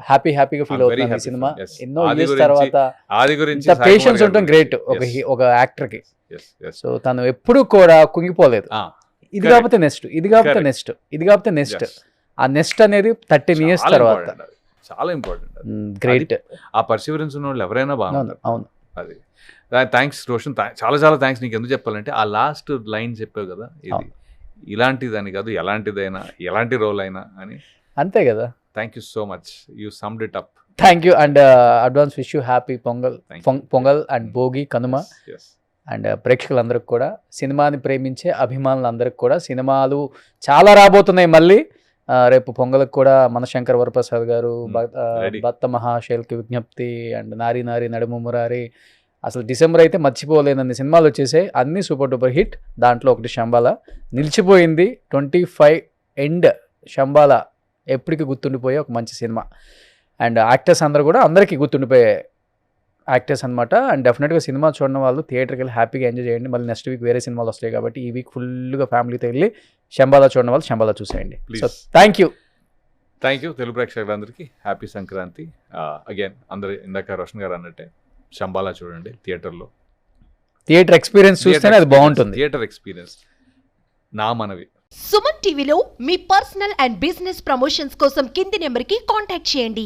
Speaker 2: హ్యాపీగా ఫీల్ అవుతున్నాను ఈ సినిమా.
Speaker 3: Yes.
Speaker 2: ఎన్నో
Speaker 3: ఆది
Speaker 2: ఇయర్స్
Speaker 3: గురించి-
Speaker 2: తర్వాత
Speaker 3: ఆది గురించి
Speaker 2: ఇంత
Speaker 3: సాయి
Speaker 2: పేషెన్స్
Speaker 3: కుమార్ గారి
Speaker 2: ఉండటం గ్రేట్ ఒక యాక్టర్ కి.
Speaker 3: Yes, yes.
Speaker 2: సో తను ఎప్పుడు కూడా కుంగిపోలేదు. ఇది
Speaker 3: Correct.
Speaker 2: కాకపోతే నెక్స్ట్, ఇది కాకపోతే
Speaker 3: Correct.
Speaker 2: నెక్స్ట్, ఇది కాకపోతే నెక్స్ట్.
Speaker 3: Yes.
Speaker 2: ఆ నెక్స్ట్ అనేది 13 ఇయర్స్
Speaker 3: చాలా
Speaker 2: తర్వాత.
Speaker 3: important అది. చాలా ఇంపార్టెంట్.
Speaker 2: గ్రేట్.
Speaker 3: ఆ పర్సివరెన్స్ ఉన్న వాళ్ళు ఎవరైనా
Speaker 2: అవును
Speaker 3: బాగుంటారు.
Speaker 2: అవును.
Speaker 3: అది థ్యాంక్స్ రోషన్, చాలా థ్యాంక్స్. నీకు ఎందుకు చెప్పాలంటే ఆ లాస్ట్ లైన్ చెప్పావు కదా, ఇది ఇలాంటిదని కాదు, ఎలాంటిదైనా, ఎలాంటి రోల్ అయినా అని.
Speaker 2: అంతే కదా.
Speaker 3: Thank you so much, you summed it up.
Speaker 2: Thank you and advance wish you happy Pongal.
Speaker 3: Thank you.
Speaker 2: Pongal and Bhogi, Kanuma.
Speaker 3: Yes.
Speaker 2: And ప్రేక్షకులందరికి కూడా, సినిమాని ప్రేమించే అభిమానులందరికి కూడా, సినిమాలు చాలా రాబోతున్నాయి మళ్ళీ. రేపు పొంగలకు కూడా మనశంకర్ వరప్రసాద్ గారు,
Speaker 3: ready.
Speaker 2: భక్త మహాశైల్కి విజ్ఞప్తి అండ్ నారీ నడుము మురారి, అసలు డిసెంబర్ అయితే మర్చిపోలేనన్ని సినిమాలు వచ్చేసాయి. అన్నీ సూపర్ డూపర్ హిట్. దాంట్లో ఒకటి శంబాల నిలిచిపోయింది. 25 ఎండ్ శంబాల ఎప్పటికీ గుర్తుండిపోయే ఒక మంచి సినిమా. అండ్ యాక్టర్స్ అందరూ కూడా అందరికీ గుర్తుండిపోయే యాక్టర్స్ అనమాట. అండ్ డెఫినెట్గా సినిమా చూడడం వాళ్ళు థియేటర్కి వెళ్ళి హ్యాపీగా ఎంజాయ్ చేయండి. మళ్ళీ నెక్స్ట్ వీక్ వేరే సినిమాలు వస్తాయి కాబట్టి ఈ వీక్ ఫుల్గా ఫ్యామిలీతో వెళ్ళి శంబాల చూడడం వాళ్ళు శంబాల చూసేయండి.
Speaker 3: Please.
Speaker 2: So thank you.
Speaker 3: Telugu ప్రేక్షకులందరికీ హ్యాపీ సంక్రాంతి. అగైన్ అందరు ఇందాక రోషన్ గారు అన్నట్టే శంబాలా చూడండి థియేటర్లో.
Speaker 2: థియేటర్ ఎక్స్పీరియన్స్ చూస్తేనే అది బాగుంటుంది.
Speaker 3: థియేటర్ ఎక్స్పీరియన్స్ నా మనవి.
Speaker 5: సుమన్ టీవీలో మీ పర్సనల్ అండ్ బిజినెస్ ప్రమోషన్స్ కోసం కింది నెంబర్కి కాంటాక్ట్ చేయండి.